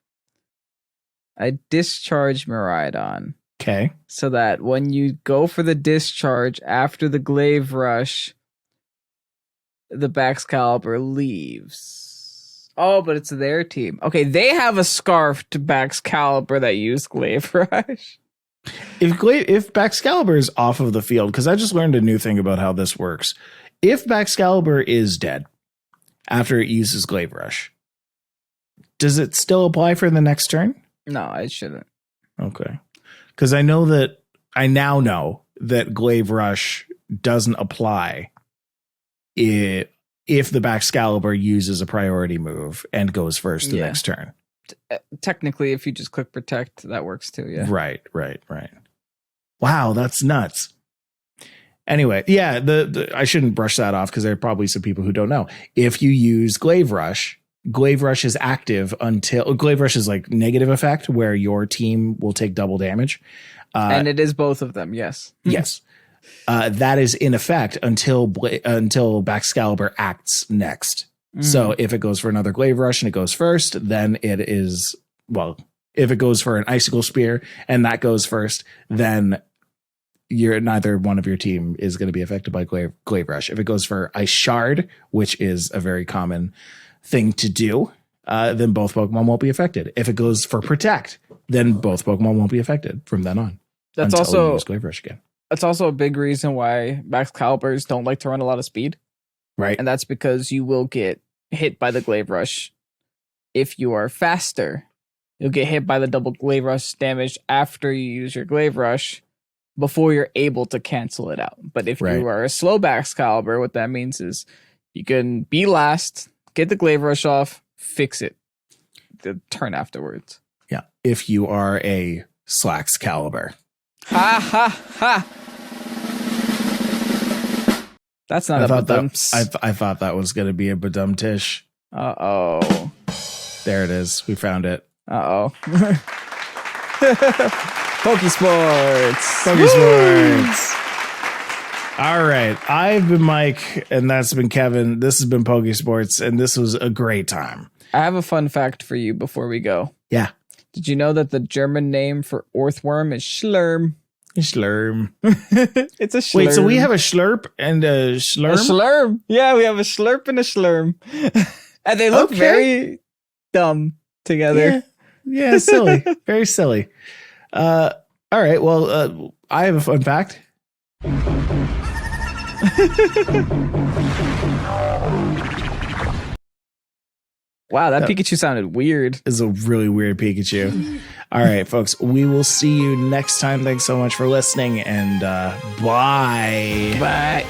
B: A discharge Miraidon.
A: Okay.
B: So that when you go for the discharge after the Glaive Rush, the Baxcalibur leaves. Oh, but it's their team. Okay, they have a scarfed Baxcalibur that used Glaive Rush.
A: If Baxcalibur is off of the field, because I just learned a new thing about how this works. If Baxcalibur is dead after it uses Glaive Rush, does it still apply for the next turn?
B: No, it shouldn't.
A: Okay. Because I now know that Glaive Rush doesn't apply if the Baxcalibur uses a priority move and goes first the next turn.
B: Technically, if you just click protect, that works too. Yeah.
A: Right. Wow, that's nuts. Anyway, yeah, I shouldn't brush that off because there are probably some people who don't know. If you use Glaive Rush Glaive Rush is active until Glaive Rush is like negative effect where your team will take double damage.
B: And it is both of them. Yes.
A: Yes. That is in effect until Baxcalibur acts next. So if it goes for another Glaive Rush and it goes first, then it is, well, if it goes for an Icicle Spear and that goes first, then neither one of your team is going to be affected by Glaive Rush. If it goes for Ice Shard, which is a very common thing to do, then both Pokemon won't be affected. If it goes for Protect, then both Pokemon won't be affected from then on.
B: That's
A: until you
B: also
A: use Glaive Rush again.
B: That's also a big reason why Baxcaliburs don't like to run a lot of speed.
A: Right.
B: And that's because you will get hit by the Glaive Rush. If you are faster, you'll get hit by the double Glaive Rush damage after you use your Glaive Rush before you're able to cancel it out. But if you are a slow Baxcalibur, what that means is you can be last, get the Glaive Rush off, fix it the turn afterwards.
A: Yeah. If you are a Slaxcalibur.
B: Ha ha ha. That's not a badumps.
A: I thought that was going to be a badumtish.
B: Uh-oh.
A: There it is. We found it.
B: Uh-oh. Pokesports.
A: All right. I've been Mike, and that's been Kevin. This has been Pokesports, and this was a great time.
B: I have a fun fact for you before we go.
A: Yeah.
B: Did you know that the German name for earthworm is Schlurm?
A: Schlurm.
B: It's a Schlurm.
A: Wait, so we have a Schlurp and a Schlurm?
B: A Schlurm. Yeah, we have a Schlurp and a Schlurm. And they look very dumb together.
A: Yeah, silly. Very silly. All right, well, I have a fun fact.
B: Wow, that Pikachu sounded weird.
A: It's a really weird Pikachu. All right, folks, we will see you next time. Thanks so much for listening, and bye.
B: Bye.